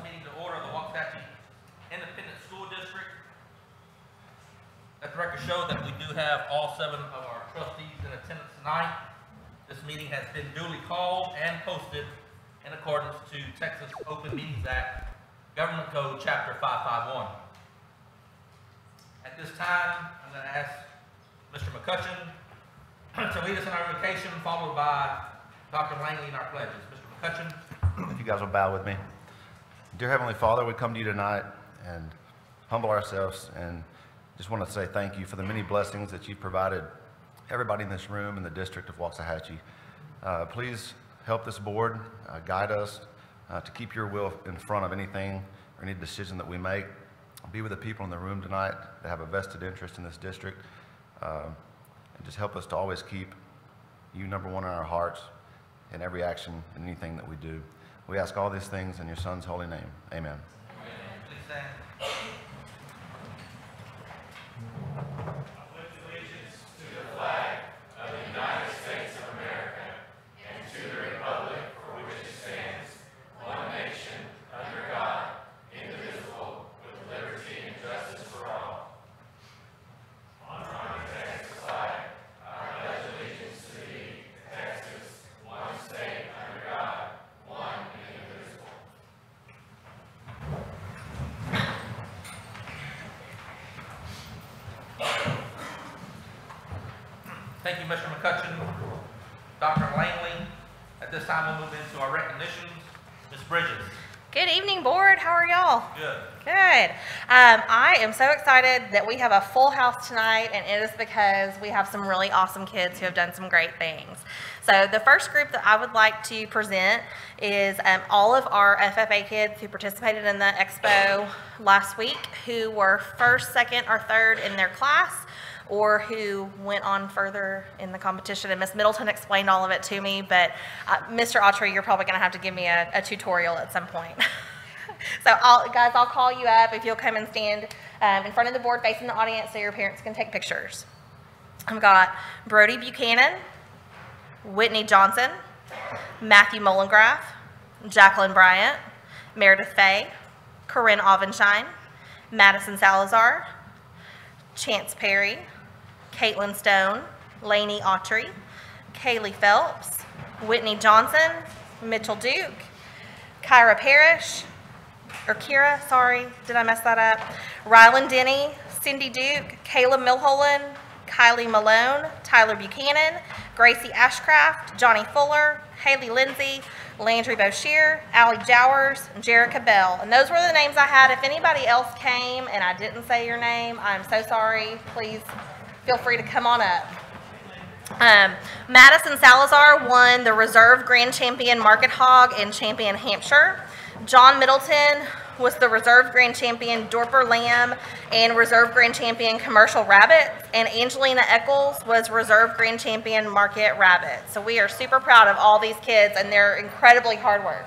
meeting to order of the Waxahachie Independent School District. Let the record show that we do have all 7 of our trustees in attendance tonight. This meeting has been duly called and posted in accordance to Texas Open Meetings Act, Government Code Chapter 551. At this time, I'm going to ask Mr. McCutcheon to lead us in our invocation, followed by Dr. Langley in our pledges. Mr. McCutcheon. If you guys will bow with me. Dear Heavenly Father, we come to you tonight and humble ourselves and just want to say thank you for the many blessings that you've provided everybody in this room in the district of Waxahachie. Please help this board, guide us to keep your will in front of anything or any decision that we make. Be with the people in the room tonight that have a vested interest in this district, and just help us to always keep you number one in our hearts in every action and anything that we do. We ask all these things in your Son's holy name. Amen. Please stand. Thank you, Mr. McCutcheon. Dr. Langley. At this time, we'll move into our recognitions. Ms. Bridges. Good evening, board. How are y'all? Good. Good. I am so excited that we have a full house tonight, and it is because we have some really awesome kids who have done some great things. So the first group that I would like to present is all of our FFA kids who participated in the expo last week, who were first, second, or third in their class, or who went on further in the competition. And Ms. Middleton explained all of it to me, but Mr. Autry, you're probably going to have to give me a tutorial at some point. So guys, I'll call you up if you'll come and stand in front of the board facing the audience so your parents can take pictures. I've got Brody Buchanan, Whitney Johnson, Matthew Mollengrath, Jacqueline Bryant, Meredith Fay, Corinne Ovenshine, Madison Salazar, Chance Perry, Caitlin Stone, Lainey Autry, Kaylee Phelps, Whitney Johnson, Mitchell Duke, Kyra Parrish, or Kira, sorry, did I mess that up? Rylan Denny, Cindy Duke, Caleb Milholland, Kylie Malone, Tyler Buchanan, Gracie Ashcraft, Johnny Fuller, Haley Lindsay, Landry Boshier, Allie Jowers, and Jerica Bell. And those were the names I had. If anybody else came and I didn't say your name, I'm so sorry. Please feel free to come on up. Madison Salazar won the Reserve Grand Champion Market Hog in Champion Hampshire. John Middleton was the Reserve Grand Champion Dorper Lamb and Reserve Grand Champion Commercial Rabbit, and Angelina Eccles was Reserve Grand Champion Market Rabbit. So we are super proud of all these kids and their incredibly hard work.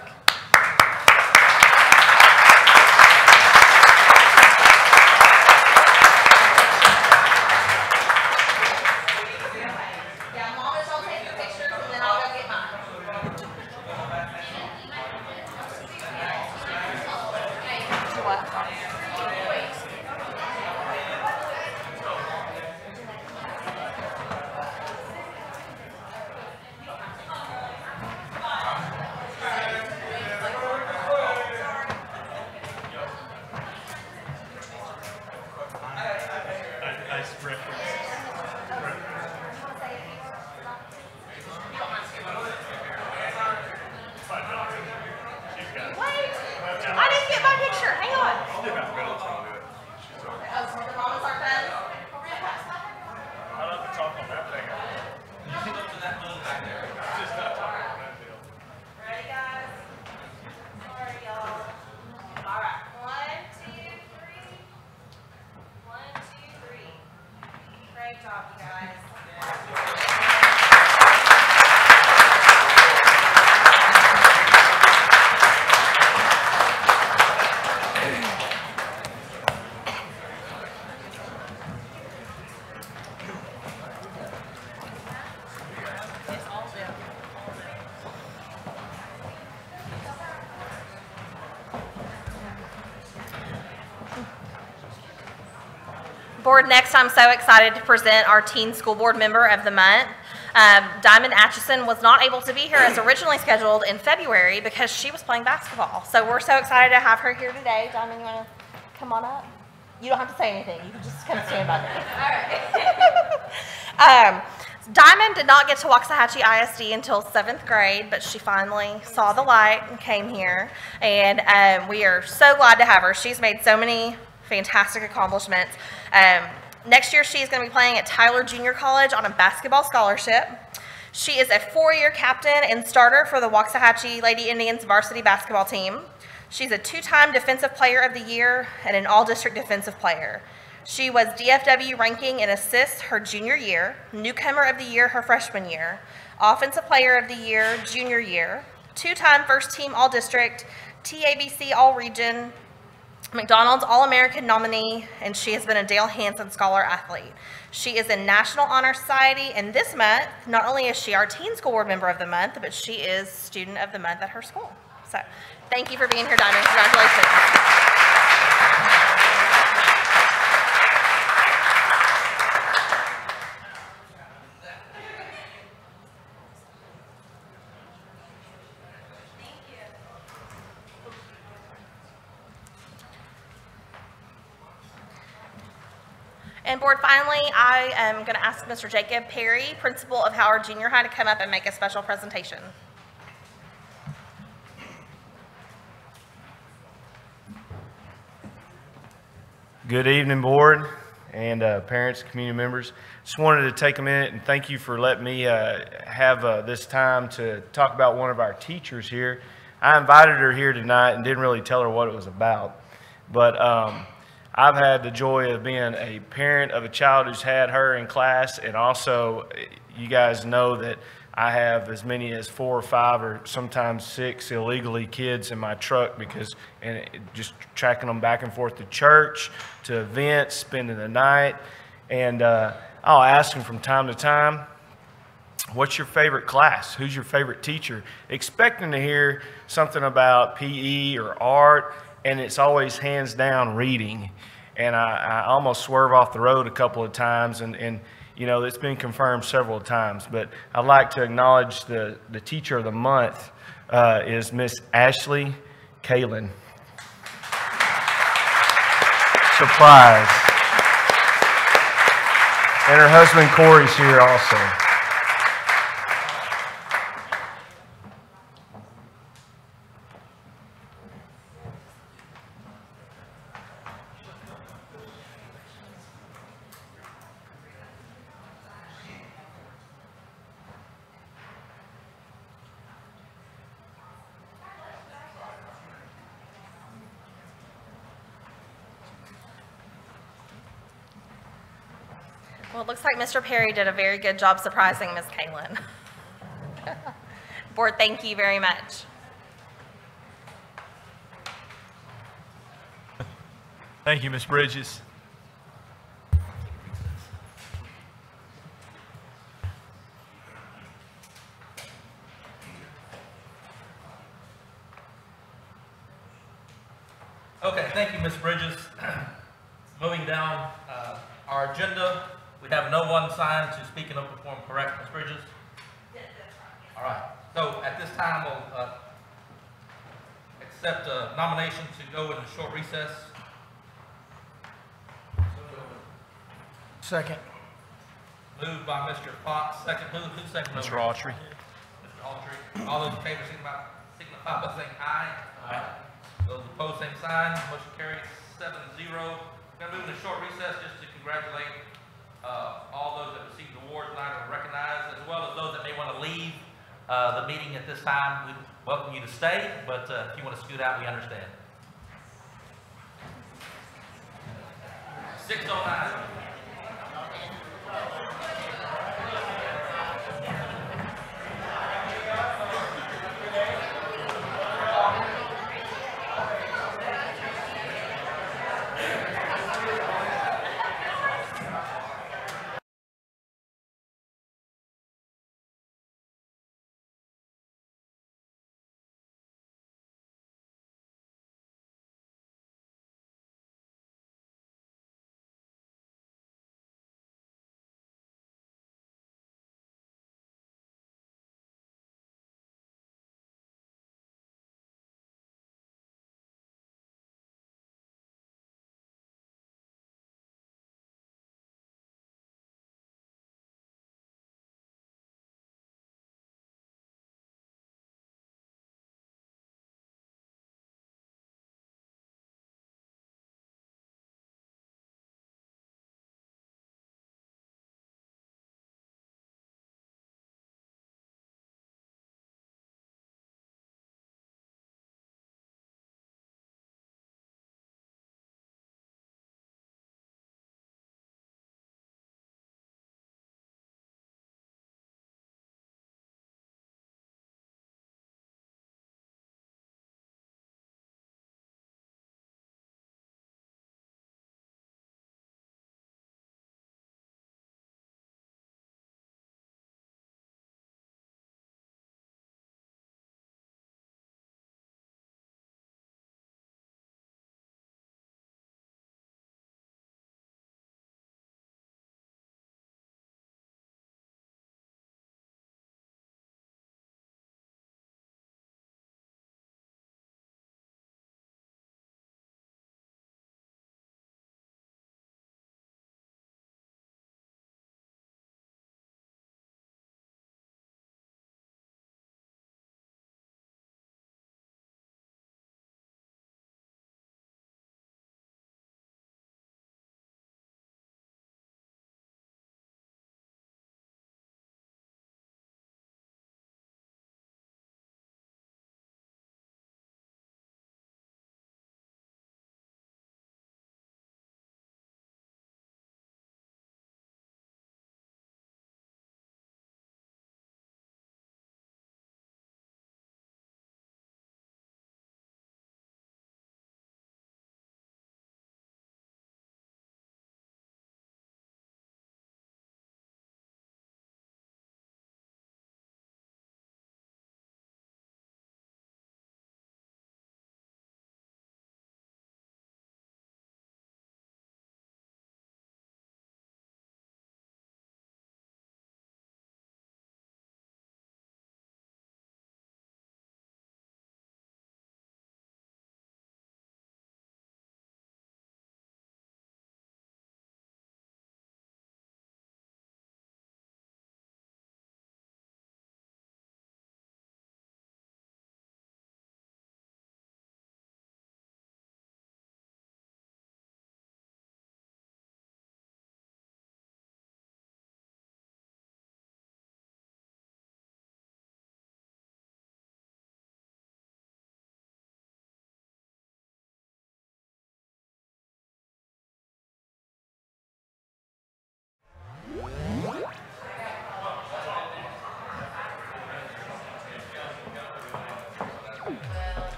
Board, next I'm so excited to present our Teen School Board Member of the Month. Diamond Atchison was not able to be here as originally scheduled in February because she was playing basketball. So we're so excited to have her here today. Diamond, you want to come on up? You don't have to say anything. You can just kind of stand by me. All right. Diamond did not get to Waxahachie ISD until 7th grade, but she finally saw the light and came here. And we are so glad to have her. She's made so many fantastic accomplishments. Next year, she's going to be playing at Tyler Junior College on a basketball scholarship. She is a 4-year captain and starter for the Waxahachie Lady Indians varsity basketball team. She's a 2-time Defensive Player of the Year and an All-District Defensive Player. She was DFW ranking in assists her junior year, Newcomer of the Year her freshman year, Offensive Player of the Year junior year, 2-time First-Team All-District, TABC All-Region, McDonald's All-American nominee, and she has been a Dale Hansen Scholar athlete. She is in National Honor Society, and this month, not only is she our Teen School Board Member of the Month, but she is Student of the Month at her school. So, thank you for being here, Diamond. Congratulations. And Board, finally, I am going to ask Mr. Jacob Perry, Principal of Howard Junior High, to come up and make a special presentation. Good evening, Board and parents, community members. Just wanted to take a minute and thank you for letting me have this time to talk about one of our teachers here. I invited her here tonight and didn't really tell her what it was about, but I've had the joy of being a parent of a child who's had her in class, and also you guys know that I have as many as 4 or 5 or sometimes 6 illegally kids in my truck and just tracking them back and forth to church, to events, spending the night. And I'll ask them from time to time, what's your favorite class? Who's your favorite teacher? Expecting to hear something about PE or art, and it's always hands down reading. And I almost swerve off the road a couple of times, and you know, it's been confirmed several times. But I'd like to acknowledge the teacher of the month is Miss Ashley Kalin. Surprise. And her husband Corey's here also. Well, it looks like Mr. Perry did a very good job surprising Ms. Kalin. Board, thank you very much. Thank you, Ms. Bridges. Okay, thank you, Ms. Bridges. Moving down our agenda, we have no one signed to speak in open forum, correct, Ms. Bridges? Yes, that's right. All right, so at this time, we'll accept a nomination to go into short recess. Second. Moved by Mr. Fox, second, who seconded? Mr. Autry. Mr. Autry. All those in favor signify by saying aye. Aye. Those opposed, same sign. Motion carries 7-0. We're going to move into short recess just to congratulate all those that received awards tonight and recognized, as well as those that may want to leave the meeting at this time. We welcome you to stay, but if you want to scoot out, we understand. 6:09.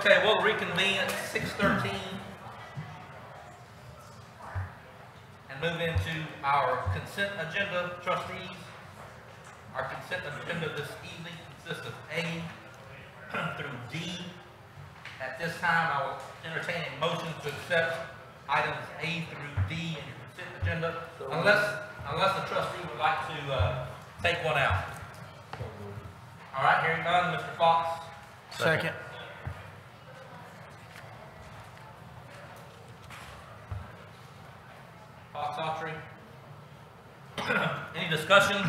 Okay, we'll reconvene at 6:13 and move into our consent agenda, trustees. Our consent agenda this evening consists of A through D. At this time, I will entertain a motion to accept items A through D in your consent agenda, unless the trustee would like to take one out. All right, hearing none, Mr. Fox. Second. Waxahachie. Any discussions?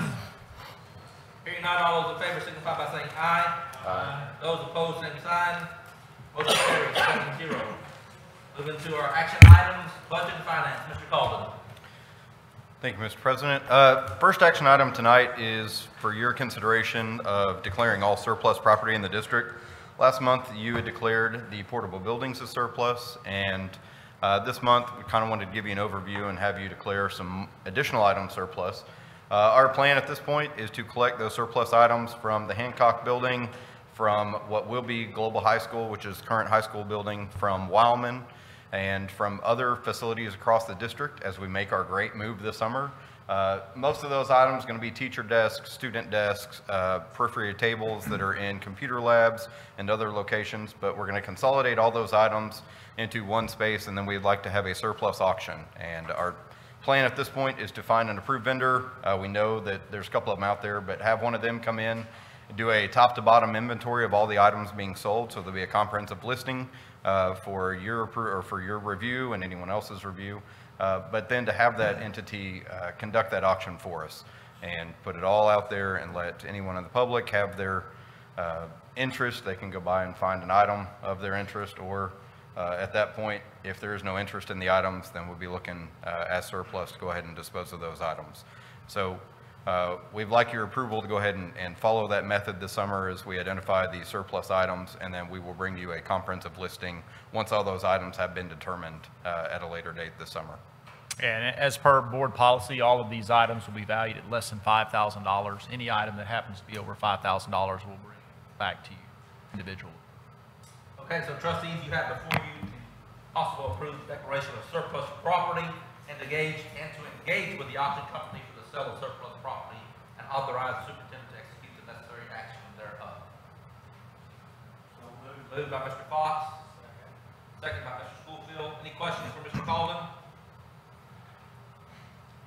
Hearing none, all those in favor signify by saying aye. Aye. Those opposed, same sign. Motion carries 7-0. Moving to our action items, budget and finance. Mr. Calden. Thank you, Mr. President. First action item tonight is for your consideration of declaring all surplus property in the district. Last month, you had declared the portable buildings as surplus, and this month, we kind of wanted to give you an overview and have you declare some additional items surplus. Our plan at this point is to collect those surplus items from the Hancock building, from what will be Global High School, which is the current high school building, from Wildman, and from other facilities across the district as we make our great move this summer. Most of those items are going to be teacher desks, student desks, periphery tables that are in computer labs and other locations, but we're going to consolidate all those items into one space, and then we'd like to have a surplus auction. And our plan at this point is to find an approved vendor. We know that there's a couple of them out there, but have one of them come in and do a top to bottom inventory of all the items being sold, so there'll be a comprehensive listing for your review and anyone else's review. But then to have that entity conduct that auction for us and put it all out there and let anyone in the public have their interest. They can go by and find an item of their interest, or at that point, if there is no interest in the items, then we'll be looking as surplus to go ahead and dispose of those items. So we'd like your approval to go ahead and follow that method this summer as we identify the surplus items, and then we will bring you a comprehensive listing once all those items have been determined at a later date this summer. And as per board policy, all of these items will be valued at less than $5,000. Any item that happens to be over $5,000 will bring back to you individually. Okay, so trustees, you have before you possible approved declaration of surplus property and to engage with the auction company for the sale of surplus property and authorize the superintendent to execute the necessary action thereof. Moved by Mr. Fox, second by Mr. Schoolfield. Any questions for Mr. Calden?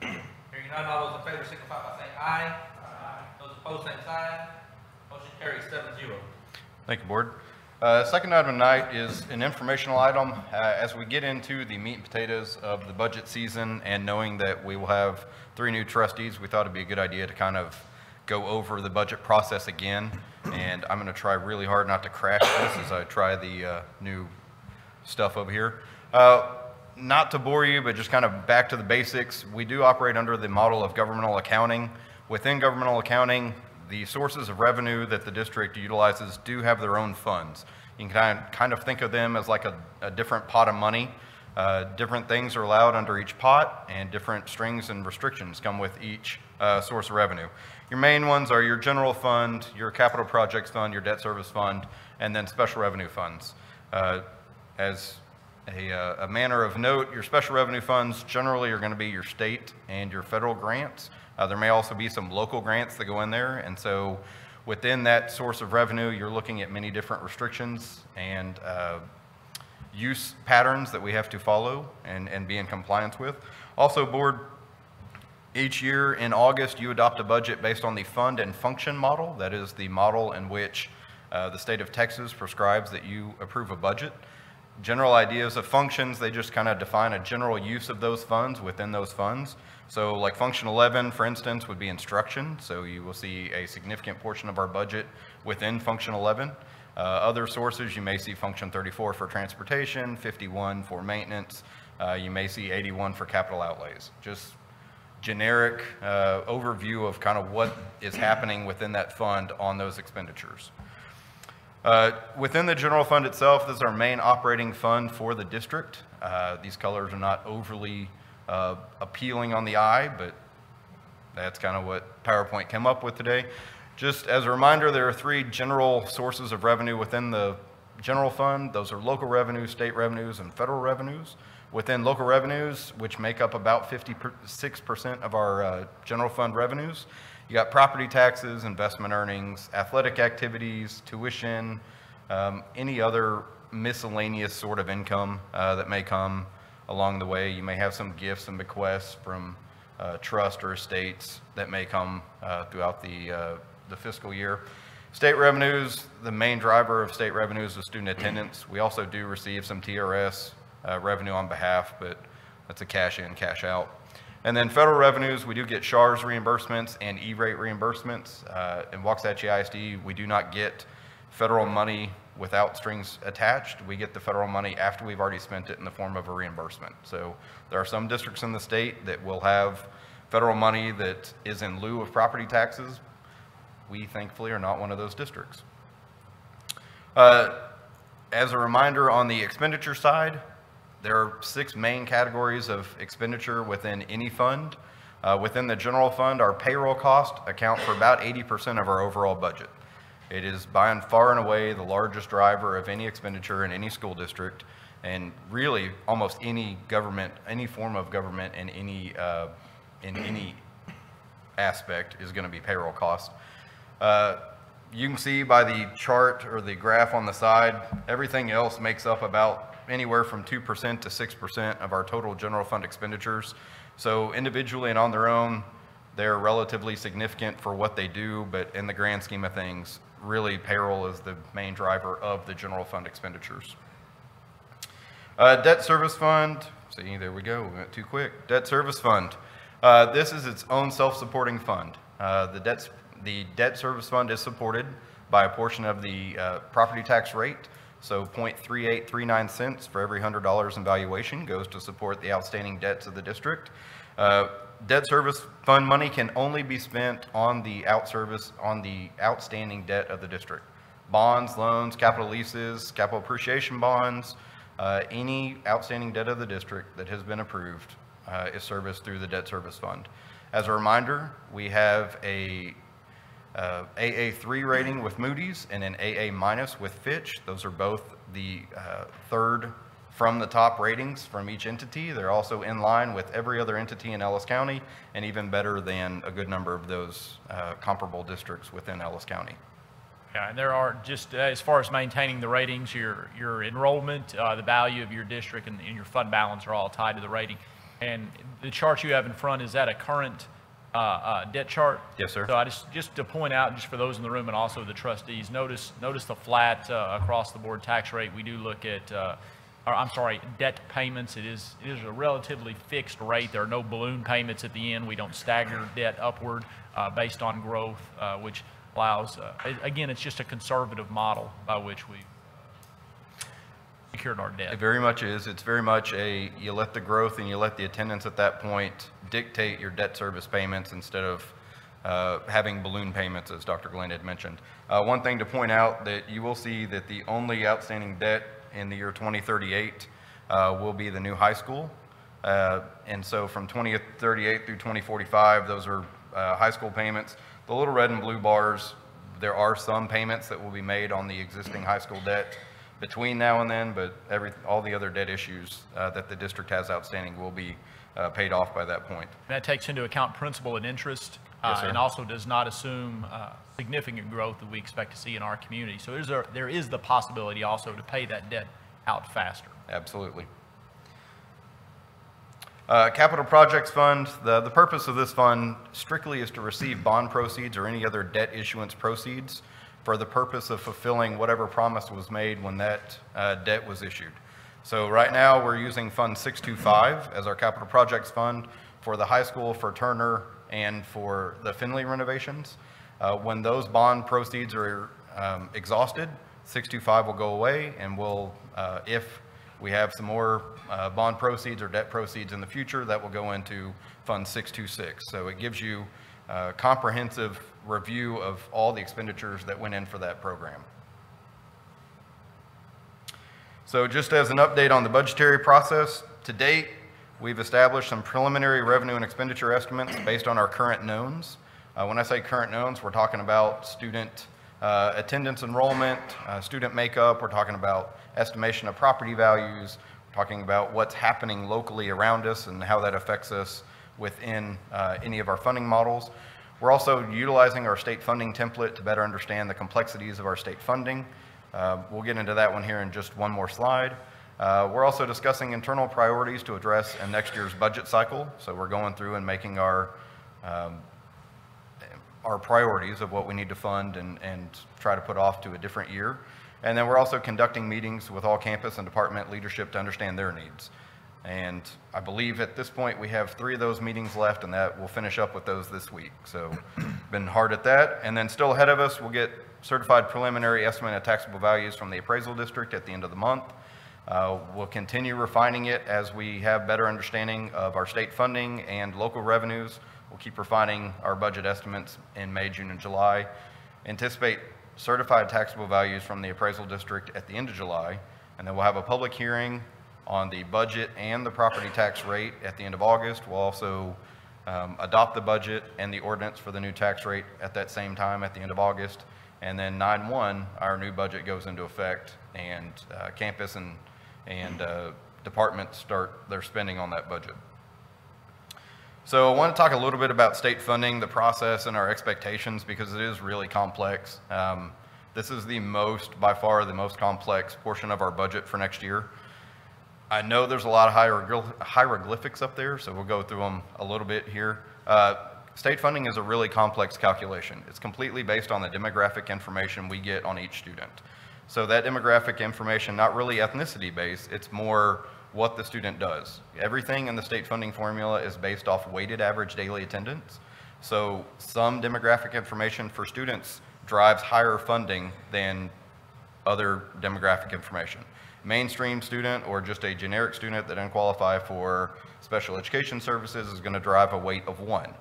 Hearing none, all those in favor signify by saying aye. Aye. Those opposed, same sign. Motion carries 7-0. Thank you, Board. Second item tonight is an informational item. As we get into the meat and potatoes of the budget season, and knowing that we will have 3 new trustees, we thought it'd be a good idea to kind of go over the budget process again. And I'm going to try really hard not to crash this as I try the new stuff over here. Not to bore you, but just kind of back to the basics. We do operate under the model of governmental accounting. Within governmental accounting, the sources of revenue that the district utilizes do have their own funds. You can kind of think of them as like a different pot of money. Different things are allowed under each pot, and different strings and restrictions come with each source of revenue. Your main ones are your general fund, your capital projects fund, your debt service fund, and then special revenue funds. As a manner of note, your special revenue funds generally are going to be your state and your federal grants. There may also be some local grants that go in there, and so within that source of revenue, you're looking at many different restrictions and use patterns that we have to follow and be in compliance with. Also, Board, each year in August, you adopt a budget based on the fund and function model. That is the model in which the state of Texas prescribes that you approve a budget. General ideas of functions, they just kind of define a general use of those funds within those funds. So like function 11, for instance, would be instruction. So you will see a significant portion of our budget within function 11. Other sources, you may see function 34 for transportation, 51 for maintenance. You may see 81 for capital outlays. Just generic overview of kind of what is happening within that fund on those expenditures. Within the general fund itself, this is our main operating fund for the district. These colors are not overly appealing on the eye, but that's kind of what PowerPoint came up with today. Just as a reminder, there are 3 general sources of revenue within the general fund, those are local revenues, state revenues, and federal revenues. Within local revenues, which make up about 56% of our general fund revenues, you got property taxes, investment earnings, athletic activities, tuition, any other miscellaneous sort of income that may come along the way. You may have some gifts and bequests from trust or estates that may come throughout the fiscal year. State revenues, the main driver of state revenues is student attendance. We also do receive some TRS revenue on behalf, but that's a cash in, cash out. And then federal revenues, we do get SHARS reimbursements and E-rate reimbursements. In Waxahachie ISD, we do not get federal money without strings attached. We get the federal money after we've already spent it in the form of a reimbursement. So there are some districts in the state that will have federal money that is in lieu of property taxes. We thankfully are not one of those districts. As a reminder, on the expenditure side, there are 6 main categories of expenditure within any fund. Within the general fund, our payroll costs account for about 80% of our overall budget. It is by and far and away the largest driver of any expenditure in any school district, and really almost any government, any form of government in any aspect is going to be payroll cost. You can see by the chart or the graph on the side, everything else makes up about anywhere from 2% to 6% of our total general fund expenditures. So individually and on their own, they're relatively significant for what they do, but in the grand scheme of things, really payroll is the main driver of the general fund expenditures. Debt service fund, see, there we go, we went too quick. Debt service fund. This is its own self-supporting fund. The debt service fund is supported by a portion of the property tax rate. So 0.3839 cents for every $100 in valuation goes to support the outstanding debts of the district. Debt service fund money can only be spent on the outstanding debt of the district. Bonds, loans, capital leases, capital appreciation bonds, any outstanding debt of the district that has been approved is serviced through the debt service fund. As a reminder, we have a AA3 rating with Moody's and an AA- with Fitch. Those are both the third from the top ratings from each entity. They're also in line with every other entity in Ellis County, and even better than a good number of those comparable districts within Ellis County. Yeah, and there are just as far as maintaining the ratings, your enrollment, the value of your district, and your fund balance are all tied to the rating. And the chart you have in front, is that a current debt chart? Yes, sir. So I just to point out, just for those in the room and also the trustees, notice the flat across the board tax rate. We do look at, debt payments. It is a relatively fixed rate. There are no balloon payments at the end. We don't stagger debt upward based on growth, which allows, again, it's just a conservative model by which we secured our debt. It very much is. It's very much you let the growth and you let the attendance at that point dictate your debt service payments instead of having balloon payments, as Dr. Glenn had mentioned. One thing to point out, that you will see that the only outstanding debt in the year 2038 will be the new high school. And so from 2038 through 2045, those are high school payments. The little red and blue bars, there are some payments that will be made on the existing high school debt between now and then, but all the other debt issues that the district has outstanding will be paid off by that point. That takes into account principal and interest, Yes, sir. and also does not assume significant growth that we expect to see in our community. So there is the possibility also to pay that debt out faster. Absolutely. Capital Projects Fund, the purpose of this fund strictly is to receive bond proceeds or any other debt issuance proceeds for the purpose of fulfilling whatever promise was made when that debt was issued. So right now we're using Fund 625 as our Capital Projects Fund for the high school, for Turner, and for the Finley renovations. When those bond proceeds are exhausted, 625 will go away, and we'll, if we have some more bond proceeds or debt proceeds in the future, that will go into Fund 626. So it gives you a comprehensive review of all the expenditures that went in for that program. So just as an update on the budgetary process, to date, we've established some preliminary revenue and expenditure estimates based on our current knowns. When I say current knowns, we're talking about student attendance enrollment, student makeup. We're talking about estimation of property values. We're talking about what's happening locally around us and how that affects us within any of our funding models. We're also utilizing our state funding template to better understand the complexities of our state funding. We'll get into that one here in just one more slide. We're also discussing internal priorities to address in next year's budget cycle. So we're going through and making our priorities of what we need to fund and try to put off to a different year. And then we're also conducting meetings with all campus and department leadership to understand their needs. And I believe at this point we have 3 of those meetings left, and that we'll finish up with those this week. So been hard at that. And then still ahead of us, we'll get certified preliminary estimate of taxable values from the appraisal district at the end of the month. We'll continue refining it as we have better understanding of our state funding and local revenues. We'll keep refining our budget estimates in May, June, and July. Anticipate certified taxable values from the appraisal district at the end of July, and then we'll have a public hearing on the budget and the property tax rate at the end of August. We'll also adopt the budget and the ordinance for the new tax rate at that same time at the end of August. And then 9/1, our new budget goes into effect, and campus and departments start their spending on that budget. So I want to talk a little bit about state funding, the process, and our expectations, because it is really complex. This is by far the most complex portion of our budget for next year. I know there's a lot of hieroglyphics up there, so we'll go through them a little bit here. State funding is a really complex calculation. It's completely based on the demographic information we get on each student. So that demographic information, not really ethnicity based, it's more what the student does. Everything in the state funding formula is based off weighted average daily attendance. So some demographic information for students drives higher funding than other demographic information. Mainstream student or just a generic student that doesn't qualify for special education services is going to drive a weight of 1.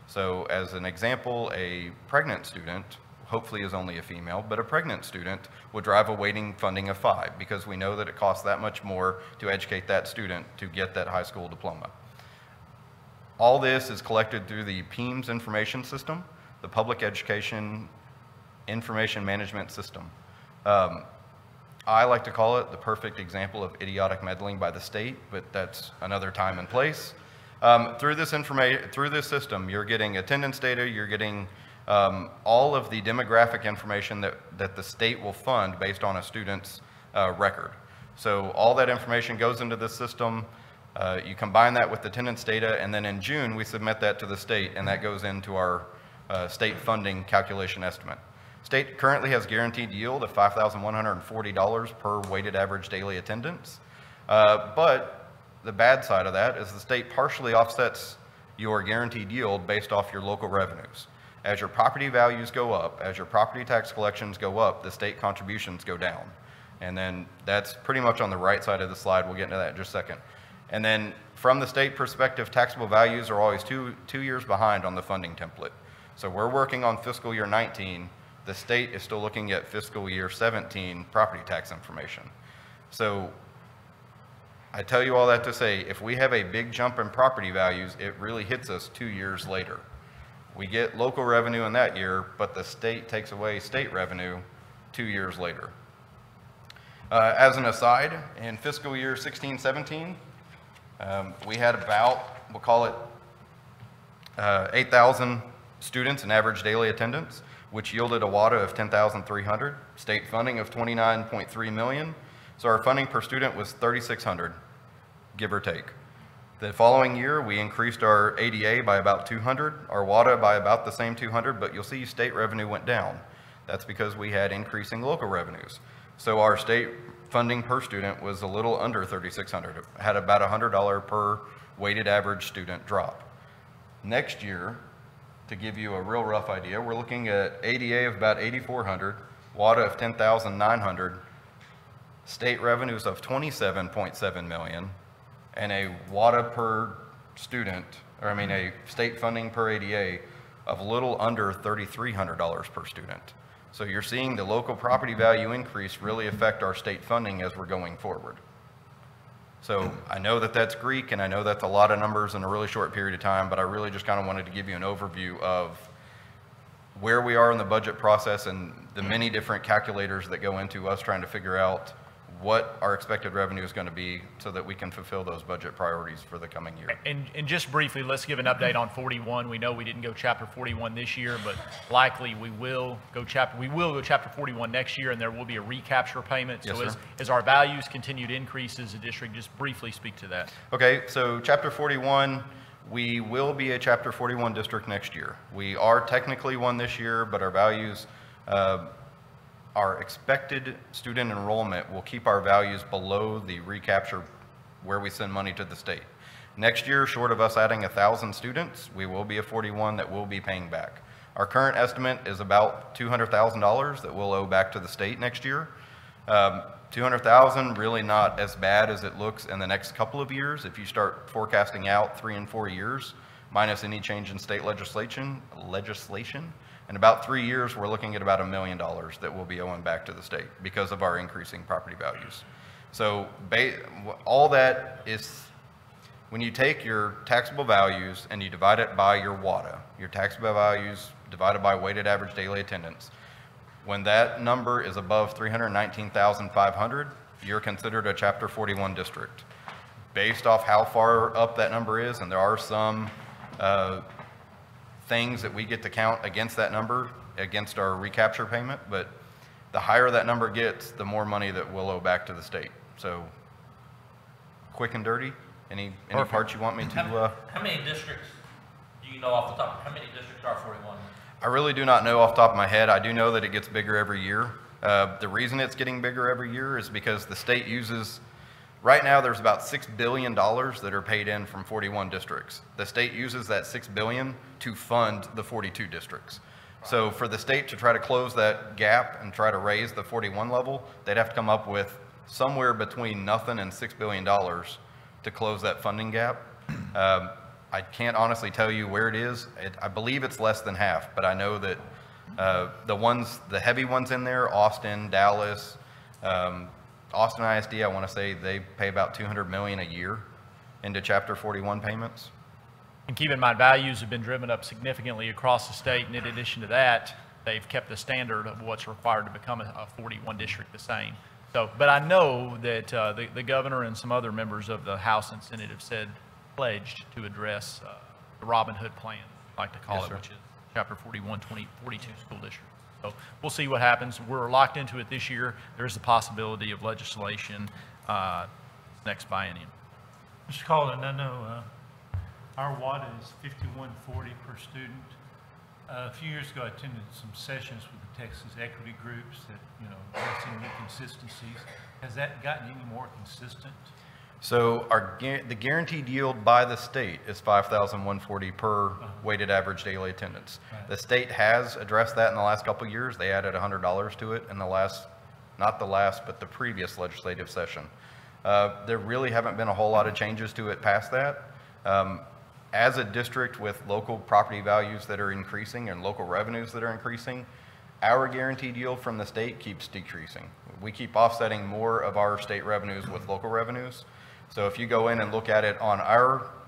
So as an example, a pregnant student, hopefully is only a female, but a pregnant student would drive a weighting funding of 5 because we know that it costs that much more to educate that student to get that high school diploma. All this is collected through the PEIMS information system, the Public Education Information Management System. I like to call it the perfect example of idiotic meddling by the state, but that's another time and place. Through this system, you're getting attendance data, you're getting all of the demographic information that the state will fund based on a student's record. So all that information goes into this system. You combine that with attendance data, and then in June, we submit that to the state, and that goes into our state funding calculation estimate. State currently has guaranteed yield of $5,140 per weighted average daily attendance. But the bad side of that is the state partially offsets your guaranteed yield based off your local revenues. As your property values go up, as your property tax collections go up, the state contributions go down. And then that's pretty much on the right side of the slide. We'll get into that in just a second. And then from the state perspective, taxable values are always two years behind on the funding template. So we're working on fiscal year 19. The state is still looking at fiscal year 17 property tax information. So I tell you all that to say, if we have a big jump in property values, it really hits us 2 years later. We get local revenue in that year, but the state takes away state revenue 2 years later. As an aside, in fiscal year 16-17, we had about, we'll call it 8,000 students in average daily attendance, which yielded a WADA of 10,300, state funding of 29.3 million. So our funding per student was 3,600, give or take. The following year, we increased our ADA by about 200, our WADA by about the same 200, but you'll see state revenue went down. That's because we had increasing local revenues. So our state funding per student was a little under 3,600. It had about $100 per weighted average student drop. Next year, to give you a real rough idea, we're looking at ADA of about 8,400, WADA of 10,900, state revenues of 27.7 million, and a WADA per student, or I mean a state funding per ADA of a little under $3,300 per student. So you're seeing the local property value increase really affect our state funding as we're going forward. So I know that that's Greek, and I know that's a lot of numbers in a really short period of time, but I really just kind of wanted to give you an overview of where we are in the budget process and the many different calculators that go into us trying to figure out what our expected revenue is going to be so that we can fulfill those budget priorities for the coming year. And just briefly, let's give an update on 41. We know we didn't go chapter 41 this year, but likely we will go chapter 41 next year, and there will be a recapture payment. Yes, so sir. as our values continue to increase as a district, just briefly speak to that. Okay, so chapter 41, we will be a chapter 41 district next year. We are technically one this year, but our values, our expected student enrollment will keep our values below the recapture where we send money to the state. Next year, short of us adding 1,000 students, we will be a 41 that will be paying back. Our current estimate is about $200,000 that we'll owe back to the state next year. 200,000 really not as bad as it looks in the next couple of years. If you start forecasting out 3 and 4 years, minus any change in state legislation, in about 3 years, we're looking at about $1 million that we'll be owing back to the state because of our increasing property values. So all that is, when you take your taxable values and you divide it by your WADA, your taxable values divided by weighted average daily attendance, when that number is above 319,500, you're considered a Chapter 41 district. Based off how far up that number is, and there are some things that we get to count against that number, against our recapture payment, but the higher that number gets, the more money that we'll owe back to the state. So, quick and dirty, any parts you want me to? How many districts do you know off the top? How many districts are 41? I really do not know off the top of my head. I do know that it gets bigger every year. The reason it's getting bigger every year is because the state uses, right now there's about $6 billion that are paid in from 41 districts. The state uses that $6 billion to fund the 42 districts. So for the state to try to close that gap and try to raise the 41 level, they'd have to come up with somewhere between nothing and $6 billion to close that funding gap. I can't honestly tell you where it is. I believe it's less than half, but I know that the heavy ones in there, Austin, Dallas, Austin ISD, I want to say they pay about $200 million a year into Chapter 41 payments. And keep in mind, values have been driven up significantly across the state, and in addition to that, they've kept the standard of what's required to become a 41 district the same. So, but I know that the governor and some other members of the House and Senate have pledged to address the Robin Hood plan, I like to call it, which is Chapter 41, 42 school district. So we'll see what happens. We're locked into it this year. There's the possibility of legislation next biennium. Mr. Calden, I know our WADA is $51.40 per student. A few years ago, I attended some sessions with the Texas equity groups that, addressing inconsistencies. Has that gotten any more consistent? So the guaranteed yield by the state is $5,140 per weighted average daily attendance. Right. The state has addressed that in the last couple of years. They added $100 to it in but the previous legislative session. There really haven't been a whole lot of changes to it past that. As a district with local property values that are increasing and local revenues that are increasing, our guaranteed yield from the state keeps decreasing. We keep offsetting more of our state revenues with local revenues. So if you go in and look at it on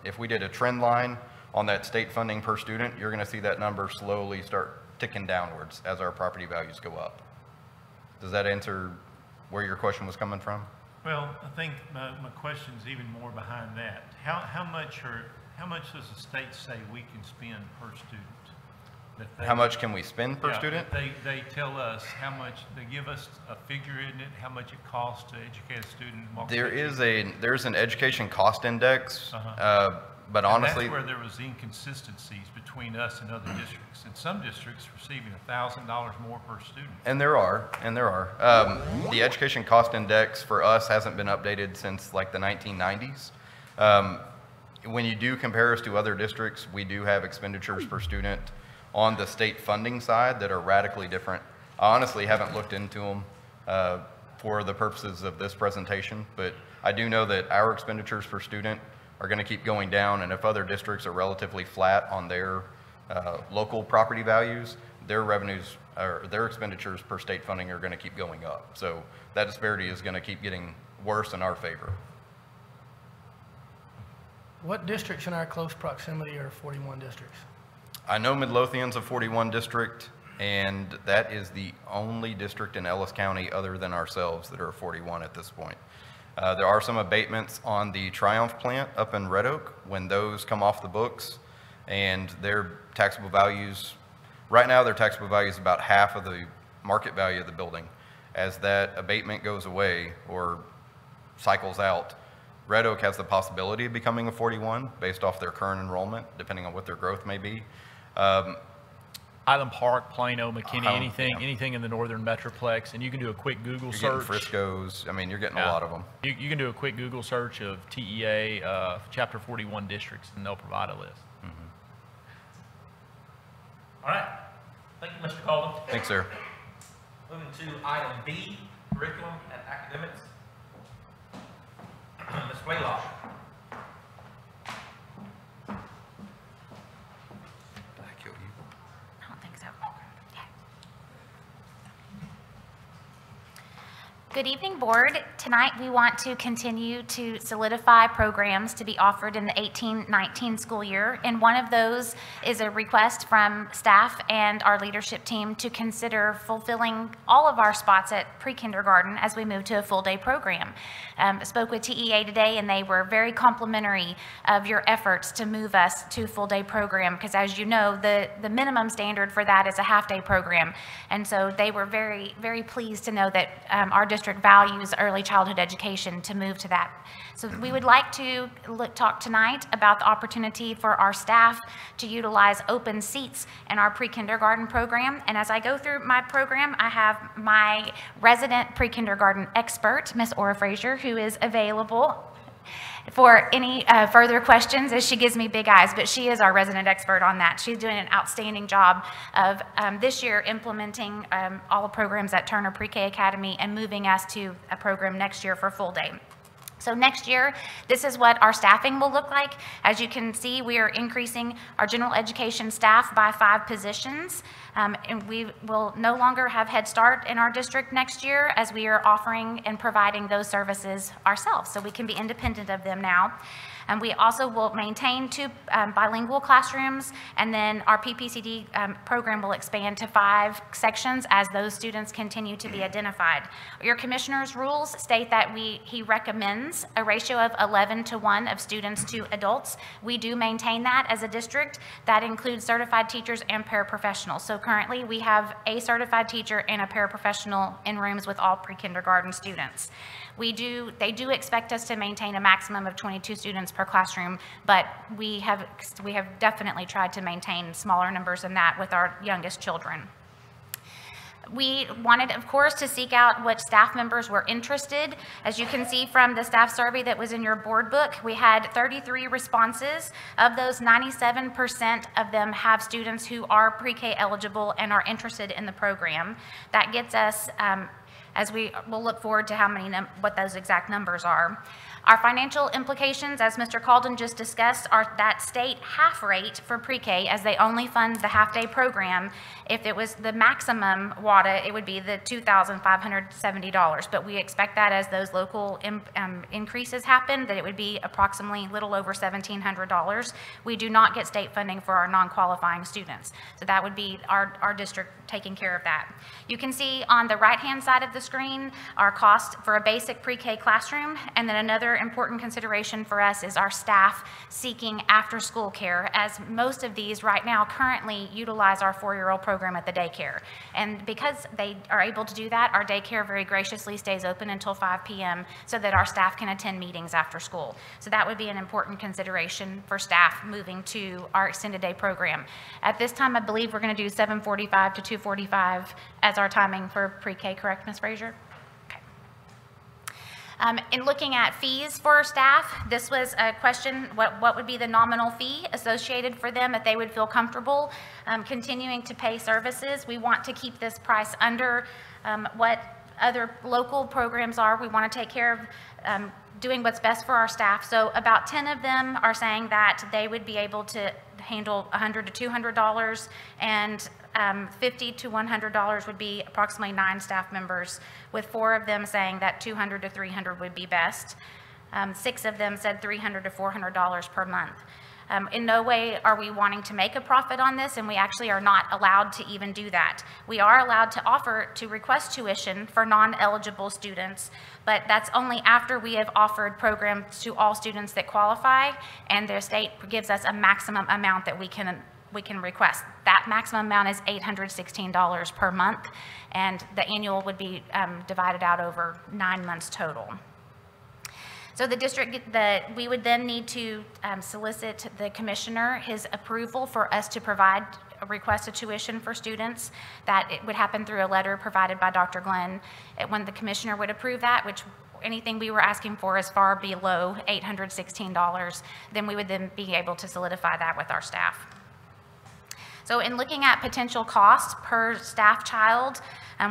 if we did a trend line on that state funding per student, you're going to see that number slowly start ticking downwards as our property values go up. Does that answer where your question was coming from? Well, I think my question is even more behind that. How much does the state say we can spend per student? How much can we spend per student? They tell us how much, they give us a figure in it, how much it costs to educate a student. There's an education cost index, but honestly, that's where there was inconsistencies between us and other districts. And some districts receiving $1,000 more per student. And there are. The education cost index for us hasn't been updated since like the 1990s. When you do compare us to other districts, we do have expenditures per student on the state funding side that are radically different. I honestly haven't looked into them for the purposes of this presentation, but I do know that our expenditures per student are going to keep going down, and if other districts are relatively flat on their local property values, their revenues or their expenditures per state funding are going to keep going up. So that disparity is going to keep getting worse in our favor. What districts in our close proximity are 41 districts? I know Midlothian's a 41 district. and that is the only district in Ellis County other than ourselves that are 41 at this point. There are some abatements on the Triumph plant up in Red Oak. When those come off the books and their taxable values, right now their taxable value is about half of the market value of the building. As that abatement goes away or cycles out, Red Oak has the possibility of becoming a 41 based off their current enrollment, depending on what their growth may be. Highland Park, Plano, McKinney, Yeah. anything in the northern metroplex, and you can do a quick Google You're search. getting Frisco's. I mean, you're getting a Yeah. lot of them. You can do a quick Google search of TEA Chapter 41 districts, and they'll provide a list. All right. Thank you, Mr. Calden. Thanks, sir. Moving to item B, curriculum and academics. Ms. Blaylock. I don't think so. Good evening, board. Tonight we want to continue to solidify programs to be offered in the 18-19 school year, and one of those is a request from staff and our leadership team to consider fulfilling all of our spots at pre-kindergarten as we move to a full-day program. I spoke with TEA today, and they were very complimentary of your efforts to move us to a full-day program, because as you know, the minimum standard for that is a half-day program, and so they were very, very pleased to know that our district values early childhood education to move to that. So we would like to talk tonight about the opportunity for our staff to utilize open seats in our pre-kindergarten program. And as I go through my program, I have my resident pre-kindergarten expert, Ms. Ora Frazier, who is available for any further questions as she gives me big eyes, but she is our resident expert on that. She's doing an outstanding job of this year implementing all the programs at Turner Pre-K Academy and moving us to a program next year for full day. So next year, this is what our staffing will look like. As you can see, we are increasing our general education staff by 5 positions. And we will no longer have Head Start in our district next year, as we are offering and providing those services ourselves, so we can be independent of them now. And we also will maintain 2 bilingual classrooms, and then our PPCD program will expand to 5 sections as those students continue to be identified. Your commissioner's rules state that he recommends a ratio of 11:1 of students to adults. We do maintain that as a district. That includes certified teachers and paraprofessionals. So currently we have a certified teacher and a paraprofessional in rooms with all pre-kindergarten students. They do expect us to maintain a maximum of 22 students per classroom, but we have definitely tried to maintain smaller numbers than that with our youngest children. We wanted, of course, to seek out what staff members were interested. As you can see from the staff survey that was in your board book, we had 33 responses. Of those, 97% of them have students who are pre-K eligible and are interested in the program. That gets us, as we will look forward to what those exact numbers are. Our financial implications, as Mr. Calden just discussed, are that state half rate for pre-K, as they only fund the half-day program. If it was the maximum WADA, it would be the $2,570, but we expect that as those local increases happen, that it would be approximately a little over $1,700. We do not get state funding for our non-qualifying students, so that would be our district taking care of that. You can see on the right-hand side of the screen our cost for a basic pre-K classroom, and then another important consideration for us is our staff seeking after-school care, as most of these right now currently utilize our 4-year-old program at the daycare. And because they are able to do that, our daycare very graciously stays open until 5 p.m. so that our staff can attend meetings after school. So that would be an important consideration for staff moving to our extended day program. At this time, I believe we're going to do 7:45 to 2:45 as our timing for pre-K, correct, Ms. Frazier? In looking at fees for staff, this was a question, what would be the nominal fee associated for them if they would feel comfortable continuing to pay services? We want to keep this price under what other local programs are. We want to take care of doing what's best for our staff. So about 10 of them are saying that they would be able to handle $100 to $200, and $50 to $100 would be approximately 9 staff members, with 4 of them saying that $200 to $300 would be best. 6 of them said $300 to $400 per month. In no way are we wanting to make a profit on this, and we actually are not allowed to even do that. We are allowed to request tuition for non-eligible students, but that's only after we have offered programs to all students that qualify, and their state gives us a maximum amount that we can request. That maximum amount is $816 per month, and the annual would be divided out over 9 months total. So the district, we would then need to solicit the commissioner his approval for us to provide a request of tuition for students. That it would happen through a letter provided by Dr. Glenn. When the commissioner would approve that, which anything we were asking for is far below $816, then we would then be able to solidify that with our staff. So in looking at potential costs per staff child,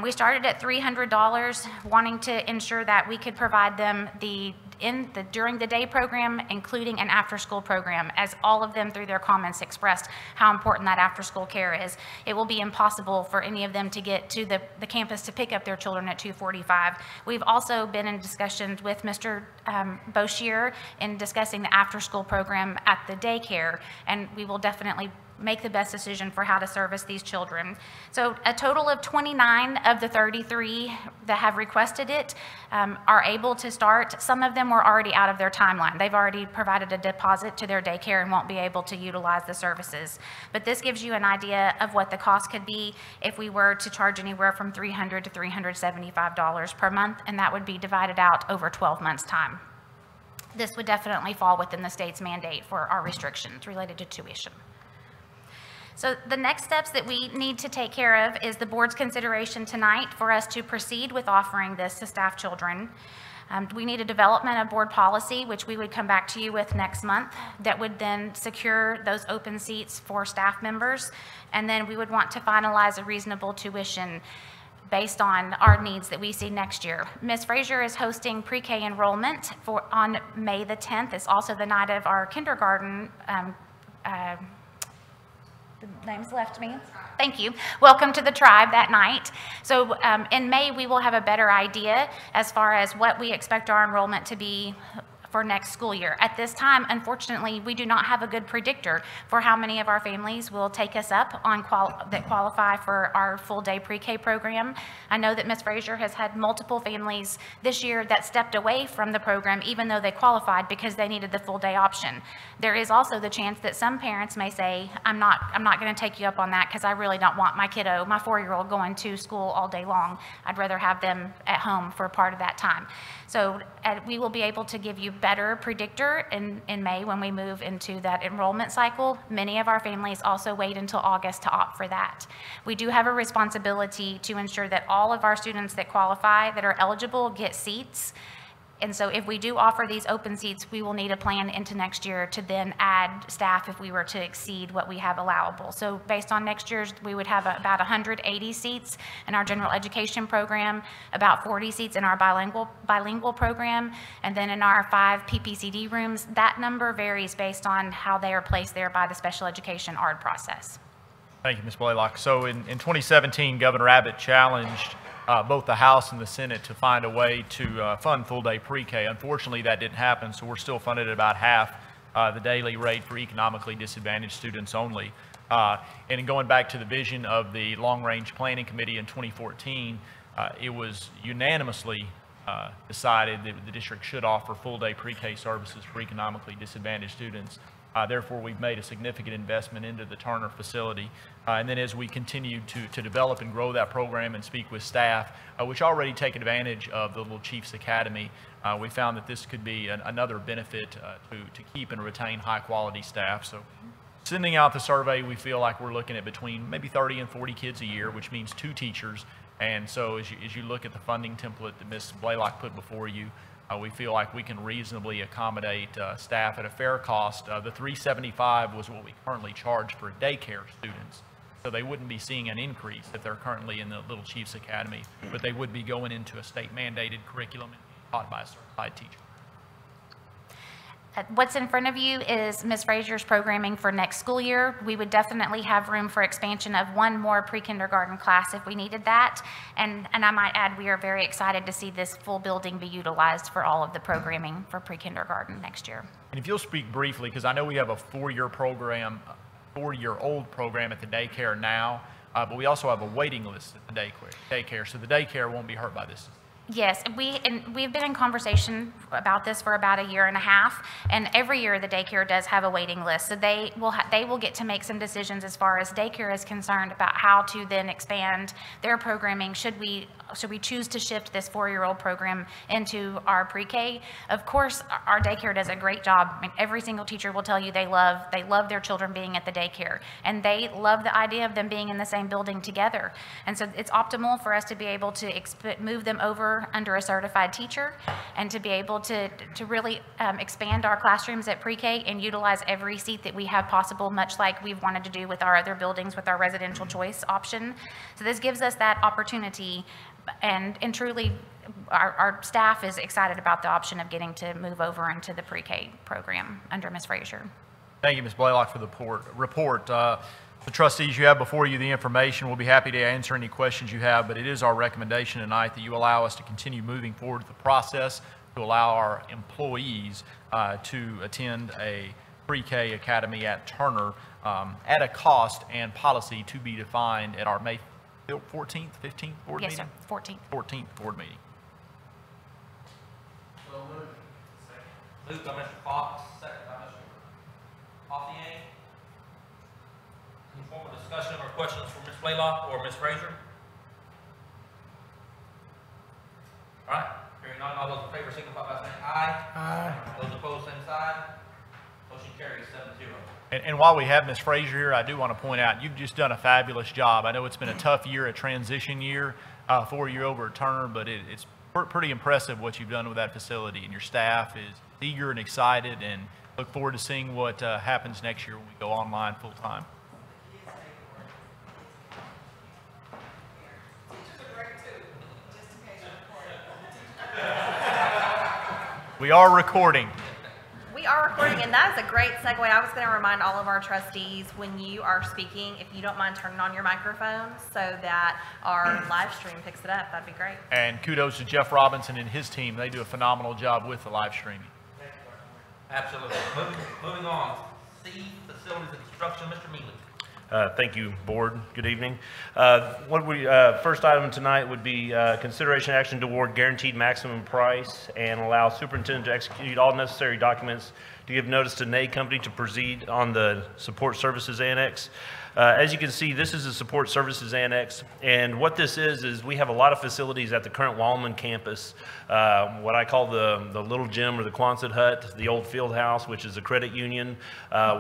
we started at $300, wanting to ensure that we could provide them during the day program, including an after-school program, as all of them through their comments expressed how important that after-school care is. It will be impossible for any of them to get to the campus to pick up their children at 2:45. We've also been in discussions with Mr. Boshier in discussing the after-school program at the daycare, and we will definitely make the best decision for how to service these children. So a total of 29 of the 33 that have requested it are able to start. Some of them were already out of their timeline. They've already provided a deposit to their daycare and won't be able to utilize the services. But this gives you an idea of what the cost could be if we were to charge anywhere from $300 to $375 per month, and that would be divided out over 12 months' time. This would definitely fall within the state's mandate for our restrictions related to tuition. So the next steps that we need to take care of is the board's consideration tonight for us to proceed with offering this to staff children. We need a development of board policy, which we would come back to you with next month, that would then secure those open seats for staff members. And then we would want to finalize a reasonable tuition based on our needs that we see next year. Ms. Frazier is hosting pre-K enrollment on May the 10th. It's also the night of our kindergarten the name's left me. Thank you. Welcome to the tribe that night. So in May, we will have a better idea as far as what we expect our enrollment to be for next school year. At this time, unfortunately, we do not have a good predictor for how many of our families will take us up on that qualify for our full-day pre-K program. I know that Ms. Frazier has had multiple families this year that stepped away from the program even though they qualified because they needed the full-day option. There is also the chance that some parents may say, I'm not going to take you up on that because I really don't want my kiddo, my 4-year-old, going to school all day long. I'd rather have them at home for a part of that time. So we will be able to give you better predictor in May when we move into that enrollment cycle. Many of our families also wait until August to opt for that. We do have a responsibility to ensure that all of our students that qualify, that are eligible, get seats. And so if we do offer these open seats, we will need a plan into next year to then add staff if we were to exceed what we have allowable. So based on next year's, we would have about 180 seats in our general education program, about 40 seats in our bilingual program, and then in our 5 PPCD rooms. That number varies based on how they are placed there by the special education ARD process. Thank you, Ms. Blaylock. So in 2017, Governor Abbott challenged both the House and the Senate to find a way to fund full-day pre-K. Unfortunately, that didn't happen, so we're still funded at about half the daily rate for economically disadvantaged students only. And in going back to the vision of the Long-Range Planning Committee in 2014, it was unanimously decided that the district should offer full-day pre-K services for economically disadvantaged students. Therefore, we've made a significant investment into the Turner facility. And then as we continue to develop and grow that program and speak with staff, which already take advantage of the Little Chiefs Academy, we found that this could be another benefit to keep and retain high-quality staff. So sending out the survey, we feel like we're looking at between maybe 30 and 40 kids a year, which means 2 teachers. And so as you look at the funding template that Ms. Blaylock put before you, we feel like we can reasonably accommodate staff at a fair cost. The $375 was what we currently charge for daycare students. So they wouldn't be seeing an increase if they're currently in the Little Chiefs Academy, but they would be going into a state-mandated curriculum and being taught by a certified teacher. What's in front of you is Ms. Frazier's programming for next school year. We would definitely have room for expansion of one more pre-kindergarten class if we needed that. And I might add, we are very excited to see this full building be utilized for all of the programming for pre-kindergarten next year. And if you'll speak briefly, because I know we have a four-year-old program at the daycare now, but we also have a waiting list at the daycare, so the daycare won't be hurt by this. Yes, we've been in conversation about this for about a year and a half, and every year the daycare does have a waiting list. So they will get to make some decisions as far as daycare is concerned about how to then expand their programming. Should we choose to shift this 4-year-old program into our pre-K? Of course, our daycare does a great job. I mean, every single teacher will tell you they love their children being at the daycare, and they love the idea of them being in the same building together. And so it's optimal for us to be able to move them over under a certified teacher, and to be able to really expand our classrooms at pre-K and utilize every seat that we have possible, much like we've wanted to do with our other buildings with our residential choice option. So this gives us that opportunity, and truly our staff is excited about the option of getting to move over into the pre-K program under Ms. Frazier. Thank you, Ms. Blaylock, for the report. The trustees, you have before you the information. We'll be happy to answer any questions you have, but it is our recommendation tonight that you allow us to continue moving forward with the process to allow our employees to attend a pre-K academy at Turner at a cost and policy to be defined at our May 14th, 15th board meeting? Yes, sir, 14th. 14th board meeting. So moved by Mr. Fox, second by Mr. Pothier. Any form of discussion or questions for Ms. Blaylock or Ms. Frazier? All right, hearing none, all those in favor signify by saying aye. Aye. Those opposed, same side. Motion carries 7-0. And while we have Ms. Frazier here, I do want to point out, you've just done a fabulous job. I know it's been a tough year, a transition year for you over at Turner, but it's pretty impressive what you've done with that facility, and your staff is eager and excited, and look forward to seeing what happens next year when we go online full time. We are recording. We are recording, and that is a great segue. I was going to remind all of our trustees, when you are speaking, if you don't mind turning on your microphones so that our live stream picks it up, that'd be great. And kudos to Jeff Robinson and his team. They do a phenomenal job with the live streaming. Absolutely. Moving on. C, Facilities and Construction, Mr. Mealy. Thank you, Board. Good evening. First item tonight would be consideration action to award guaranteed maximum price and allow superintendent to execute all necessary documents to give notice to NA Company to proceed on the support services annex. As you can see, this is a support services annex, and what this is we have a lot of facilities at the current Wallman campus, what I call the little gym or the Quonset hut, the old field house, which is a credit union.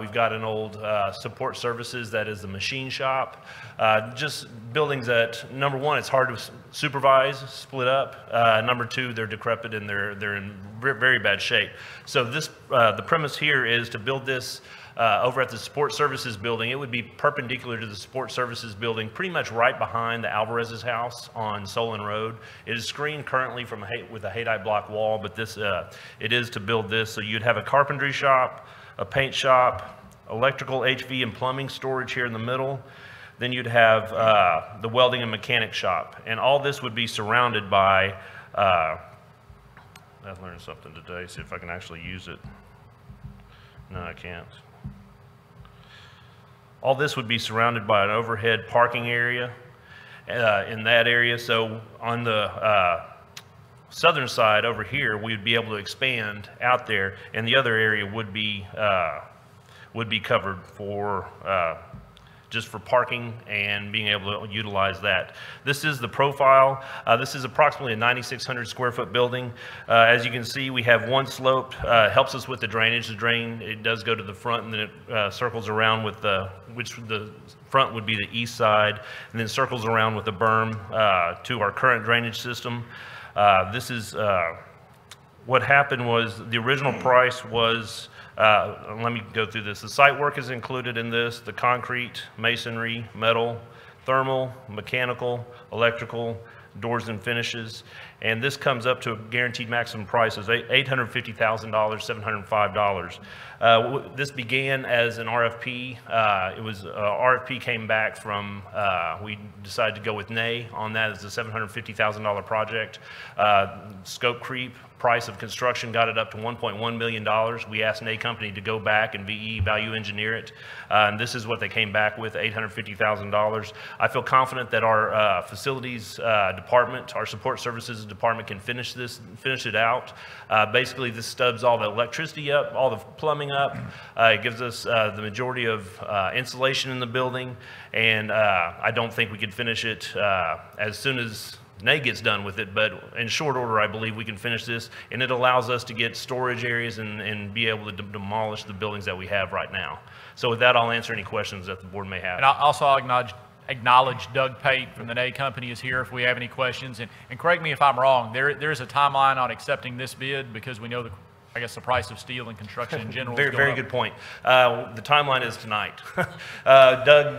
We've got an old support services that is the machine shop. Just buildings that, number one, it's hard to supervise, split up. Number two, they're decrepit and they're in very bad shape. So this, the premise here is to build this over at the Support Services building. It would be perpendicular to the Support Services building, pretty much right behind the Alvarez's house on Solon Road. It is screened currently from with a Haydite block wall, but this it is to build this. So you'd have a carpentry shop, a paint shop, electrical, HV, and plumbing storage here in the middle. Then you'd have the welding and mechanic shop, and all this would be surrounded by. I learned something today. See if I can actually use it. No, I can't. All this would be surrounded by an overhead parking area in that area. So on the southern side over here, we'd be able to expand out there, and the other area would be covered for just for parking and being able to utilize that. This is the profile. This is approximately a 9,600 square foot building. As you can see, we have one slope, helps us with the drainage. The drain, it does go to the front, and then it circles around with the front would be the east side, and then circles around with the berm to our current drainage system. This is what happened was the original price was, let me go through this. The site work is included in this, the concrete, masonry, metal, thermal, mechanical, electrical, doors and finishes. And this comes up to a guaranteed maximum price of $850,000, $705. This began as an RFP. RFP came back from, we decided to go with NAY on that as a $750,000 project. Scope creep, price of construction got it up to $1.1 million. We asked NAY company to go back and VE value engineer it. And this is what they came back with, $850,000. I feel confident that our facilities department, our support services department can finish it out. Basically, this stubs all the electricity up, all the plumbing up. It gives us the majority of insulation in the building, and I don't think we could finish it as soon as NAY gets done with it, but in short order, I believe we can finish this, and it allows us to get storage areas and be able to demolish the buildings that we have right now. So with that, I'll answer any questions that the board may have. And I'll acknowledge Doug Pate from the NAY company is here if we have any questions. And correct me if I'm wrong, there is a timeline on accepting this bid because we know I guess the price of steel and construction in general is going Very up. good point. The timeline is tonight. Doug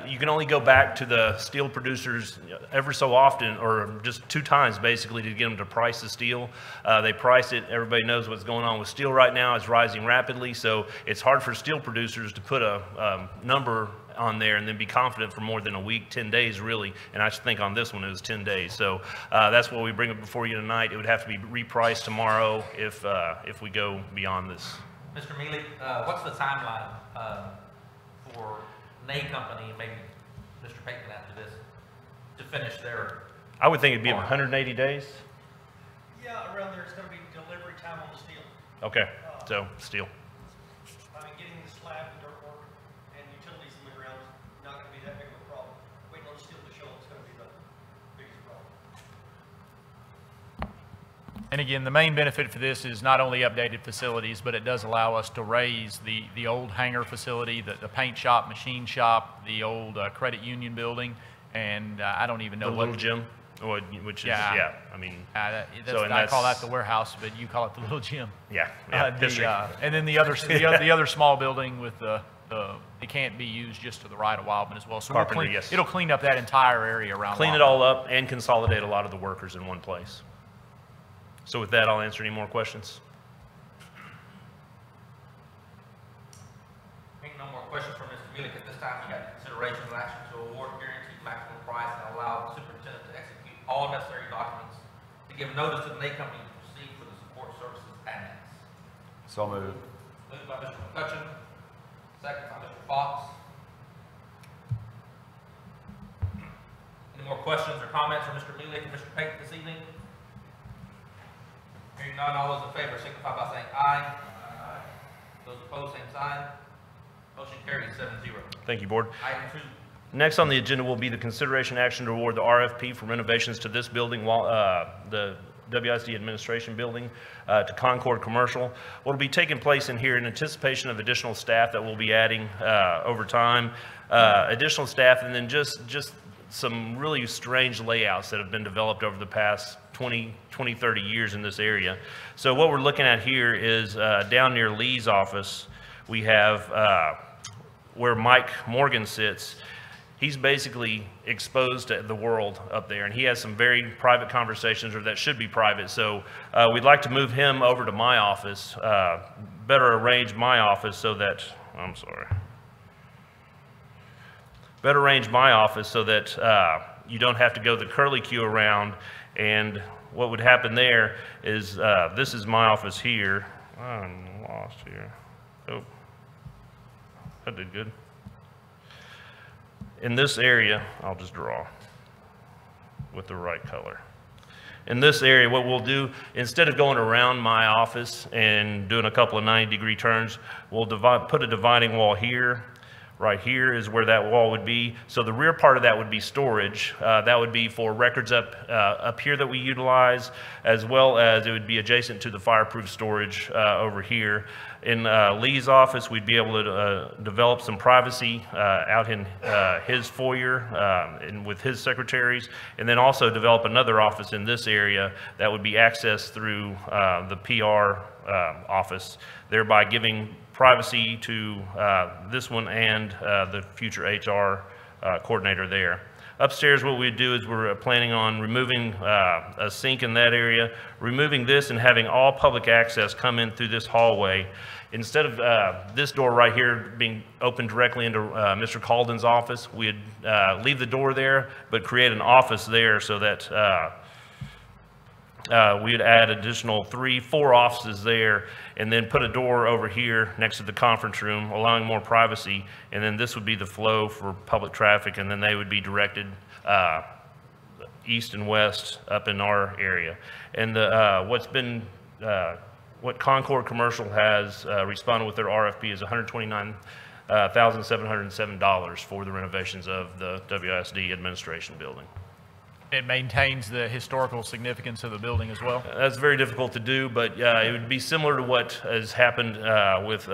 you can only go back to the steel producers every so often, or just 2 times basically, to get them to price the steel. They price it. Everybody knows what's going on with steel right now. It's rising rapidly, so it's hard for steel producers to put a number on there and then be confident for more than a week, 10 days really, and I think on this one it was 10 days. So that's what we bring it before you tonight. It would have to be repriced tomorrow if we go beyond this. Mr. Mealy, what's the timeline for NAY company, and maybe Mr. Pate can answer this, to finish their? I would think it'd be 180 days. Yeah, around there. It's going to be delivery time on the steel. Okay, so steel. I mean, getting the slab and dirt work and utilities in the ground is not going to be that big of a problem. Waiting on the steel to show it's going to be the biggest problem. And again, the main benefit for this is not only updated facilities, but it does allow us to raise the old hangar facility, the paint shop, machine shop, the old credit union building, and I don't even know the what. little gym, which is, I mean. I call that the warehouse, but you call it the little gym. Yeah, and then the other small building with it can't be used just to the right of Wildman as well. So yes. It'll clean up that entire area around Clean Wildman. it all up and consolidate a lot of the workers in one place. So with that, I'll answer any more questions. Hearing no more questions from Mr. Mealy at this time, you have consideration of action to award guaranteed maximum price and allow the superintendent to execute all necessary documents to give notice to the NAY company to proceed for the support services annex. So moved. Moved by Mr. McCutcheon, second by Mr. Fox. Any more questions or comments from Mr. Mealy and Mr. Pate this evening? Hearing none, all those in favor signify by saying aye. Aye. Those opposed, same sign. Motion carries 7-0. Thank you, Board. Item 2. Next on the agenda will be the consideration action to award the RFP for renovations to this building, the WISD administration building, to Concord Commercial. What will be taking place in here in anticipation of additional staff that we'll be adding over time, additional staff, and then just some really strange layouts that have been developed over the past 20, 30 years in this area. So what we're looking at here is down near Lee's office, we have where Mike Morgan sits. He's basically exposed to the world up there, and he has some very private conversations, or that should be private. So we'd like to move him over to my office, better arrange my office so that, better arrange my office so that you don't have to go the curly queue around. And what would happen there is, this is my office here. I'm lost here. Oh, that did good. In this area, I'll just draw with the right color. In this area, what we'll do, instead of going around my office and doing a couple of 90-degree turns, we'll put a dividing wall here. Right here is where that wall would be. So the rear part of that would be storage. That would be for records up here that we utilize, as well as it would be adjacent to the fireproof storage over here. In Lee's office, we'd be able to develop some privacy out in his foyer and with his secretaries, and then also develop another office in this area that would be accessed through the PR office, thereby giving privacy to this one and the future HR coordinator there. Upstairs, what we do is we're planning on removing a sink in that area, removing this and having all public access come in through this hallway. Instead of this door right here being open directly into Mr. Calden's office, we'd leave the door there, but create an office there so that we'd add additional 4 offices there, and then put a door over here next to the conference room, allowing more privacy. And then this would be the flow for public traffic, and then they would be directed east and west up in our area. And what Concord Commercial has responded with their RFP is $129,707 for the renovations of the WISD administration building. It maintains the historical significance of the building as well. That's very difficult to do, but it would be similar to what has happened with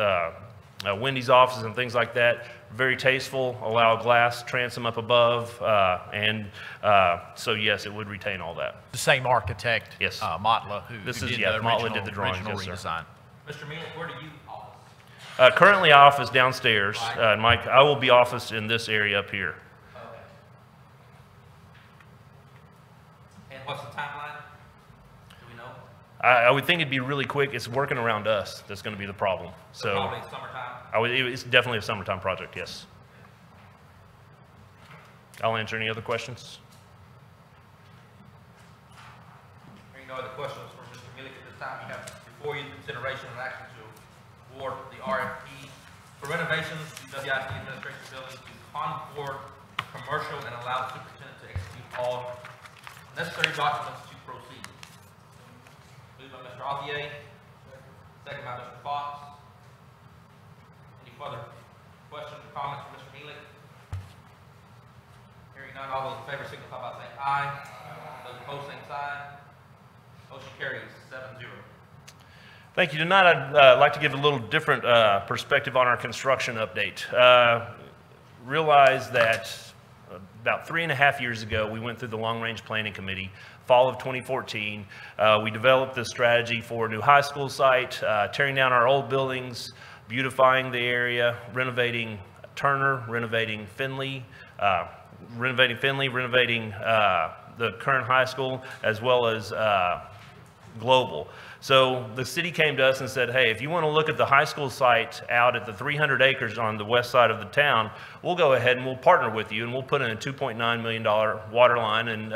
Wendy's offices and things like that. Very tasteful, allow glass transom up above, so yes, it would retain all that. The same architect, Yes. Motla, who This who is, did yeah, the Motla did the drawings, original yes, sir. redesign. Mr. Mealy, where do you office? Currently, I office downstairs. Mike, I will be officed in this area up here. Okay. And what's the timeline? Do we know? I would think it'd be really quick. It's working around us that's going to be the problem. So Probably summertime. it's definitely a summertime project, yes. I'll answer any other questions. Hearing no other questions for Mr. Mealy at this time, you have before you consideration and action to award the RFP for renovations to WISD administration building to Concord Commercial and allow the superintendent to execute all necessary documents to proceed. Moved by Mr. Authier, second by Mr. Fox. Any further questions or comments from Mr. Mealy? Hearing none, all those in favor signify by saying aye. Those opposed, same sign. Motion carries 7-0. Thank you. Tonight, I'd like to give a little different perspective on our construction update. Realize that about 3.5 years ago, we went through the Long Range Planning Committee, fall of 2014. We developed this strategy for a new high school site, tearing down our old buildings, beautifying the area, renovating Turner, renovating Finley, renovating the current high school, as well as Global. So the city came to us and said, hey, if you want to look at the high school site out at the 300 acres on the west side of the town, we'll go ahead and we'll partner with you and we'll put in a $2.9 million water line and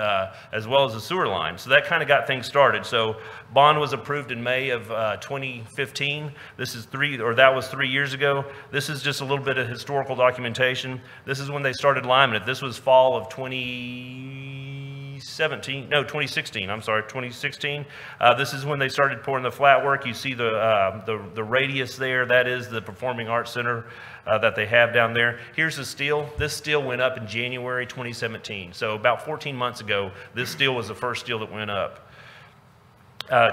as well as a sewer line. So that kind of got things started. So bond was approved in May of 2015. That was 3 years ago. This is just a little bit of historical documentation. This is when they started liming it. This was fall of 2016. I'm sorry, 2016. This is when they started pouring the flat work. You see the radius there. That is the Performing Arts Center that they have down there. Here's the steel. This steel went up in January 2017. So about 14 months ago, this steel was the first steel that went up.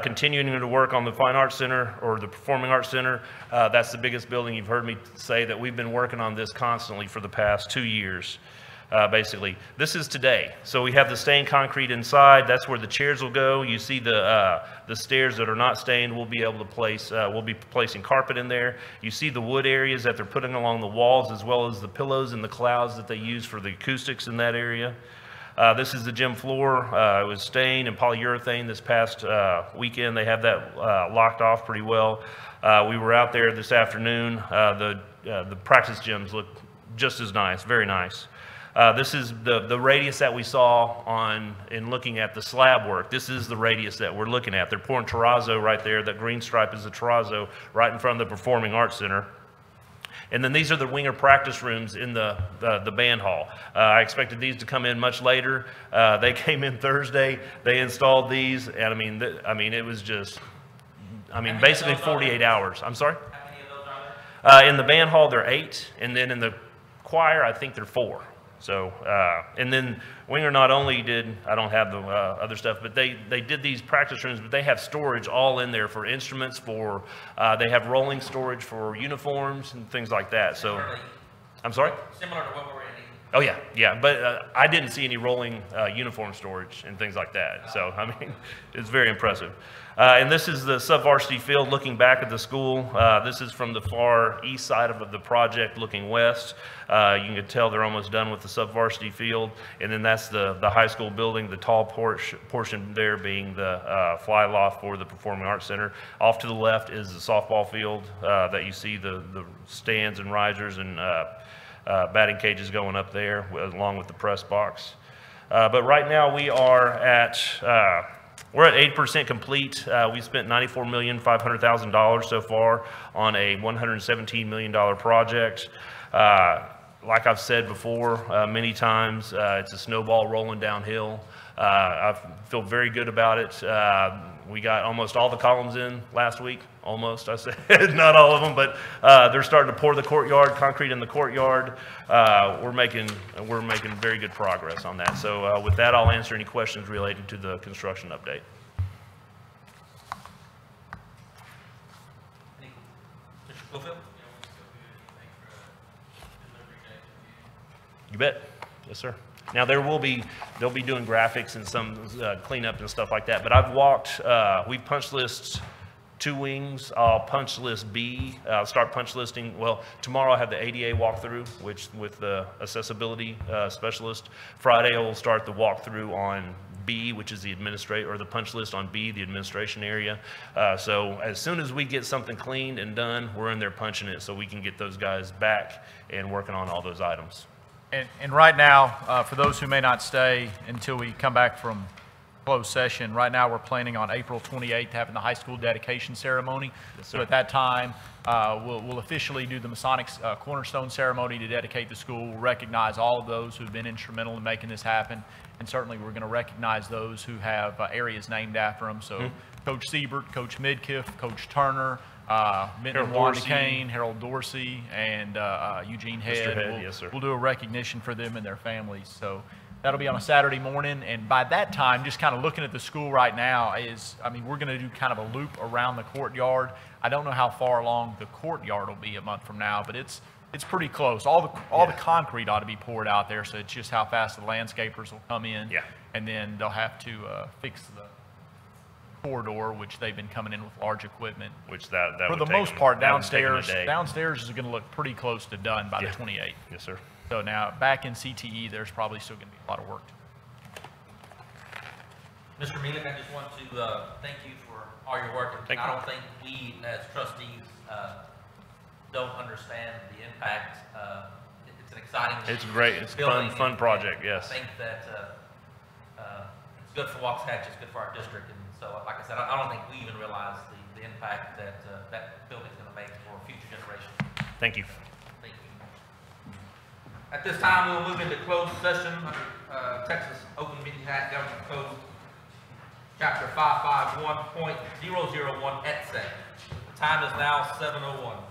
Continuing to work on the Fine Arts Center or the Performing Arts Center. That's the biggest building. You've heard me say that we've been working on this constantly for the past 2 years. Basically, this is today. So we have the stained concrete inside. That's where the chairs will go. You see the stairs that are not stained. We'll be able to place. We'll be placing carpet in there. You see the wood areas that they're putting along the walls, as well as the pillows and the clouds that they use for the acoustics in that area. This is the gym floor. It was stained and polyurethane this past weekend. They have that locked off pretty well. We were out there this afternoon. The practice gyms look just as nice, very nice. This is the radius that we saw in looking at the slab work. This is the radius that we're looking at. They're pouring terrazzo right there. That green stripe is the terrazzo right in front of the Performing Arts Center. And then these are the winger practice rooms in the band hall. I expected these to come in much later. They came in Thursday. They installed these, and I mean, it was just, basically 48 hours. I'm sorry? How many of those are there? In the band hall, there are 8, and then in the choir, I think there are 4. So, and then Winger not only did, I don't have the other stuff, but they did these practice rooms, but they have storage all in there for instruments, they have rolling storage for uniforms and things like that. So, I'm sorry? Similar to what we're in Oh, yeah, yeah, but I didn't see any rolling uniform storage and things like that. So, I mean, it's very impressive. And this is the sub-varsity field looking back at the school. This is from the far east side of the project looking west. You can tell they're almost done with the sub-varsity field. And then that's the high school building, the tall portion there being the fly loft for the Performing Arts Center. Off to the left is the softball field that you see the stands and risers and batting cages going up there along with the press box. But right now we are at, we're at 8% complete. We spent $94,500,000 so far on a $117 million project. Like I've said before many times, it's a snowball rolling downhill. I feel very good about it. We got almost all the columns in last week. Almost, I said, not all of them, but they're starting to pour the courtyard, concrete in the courtyard. We're making very good progress on that. So with that, I'll answer any questions related to the construction update. Mr. Schofield? You bet. Yes, sir. Now they'll be doing graphics and some cleanup and stuff like that. But I've walked. We punch lists 2 wings. I'll punch list B. I'll start punch listing. Well, tomorrow I have the ADA walkthrough, which with the accessibility specialist. Friday I will start the walkthrough on B, which is the administrator, or the punch list on B, the administration area. So as soon as we get something cleaned and done, we're in there punching it so we can get those guys back and working on all those items. And right now, for those who may not stay until we come back from closed session, right now we're planning on April 28th having the high school dedication ceremony. Yes, so sir. at that time, we'll officially do the Masonic cornerstone ceremony to dedicate the school. We'll recognize all of those who've been instrumental in making this happen. And certainly we're going to recognize those who have areas named after them. So Coach Siebert, Coach Midkiff, Coach Turner, Minton Wanda Kane, Harold Dorsey, and Eugene Head. Head, yes, sir. We'll do a recognition for them and their families. So that'll be on a Saturday morning. And by that time, just kind of looking at the school right now we're going to do kind of a loop around the courtyard. I don't know how far along the courtyard will be a month from now, but it's pretty close. All the concrete ought to be poured out there, so it's just how fast the landscapers will come in. Yeah. And then they'll have to fix the corridor, which they've been coming in with large equipment. Which that For would the take most them- part, that would take them a downstairs day. is going to look pretty close to done by the 28th. Yes, sir. So now back in CTE, there's probably still going to be a lot of work to do. Mr. Meeling, I just want to thank you for all your work. And Thank I you. don't think we, as trustees, don't understand the impact. It's an exciting. It's great. It's a building, fun and project, yes. I think that it's good for Waxahachie, it's good for our district. And so, like I said, I don't think we even realize the impact that that building's going to make for future generations. Thank you. Thank you. At this time, we will move into closed session under Texas Open Meetings Act Government Code, Chapter 551.001 et sec. The time is now 7:01.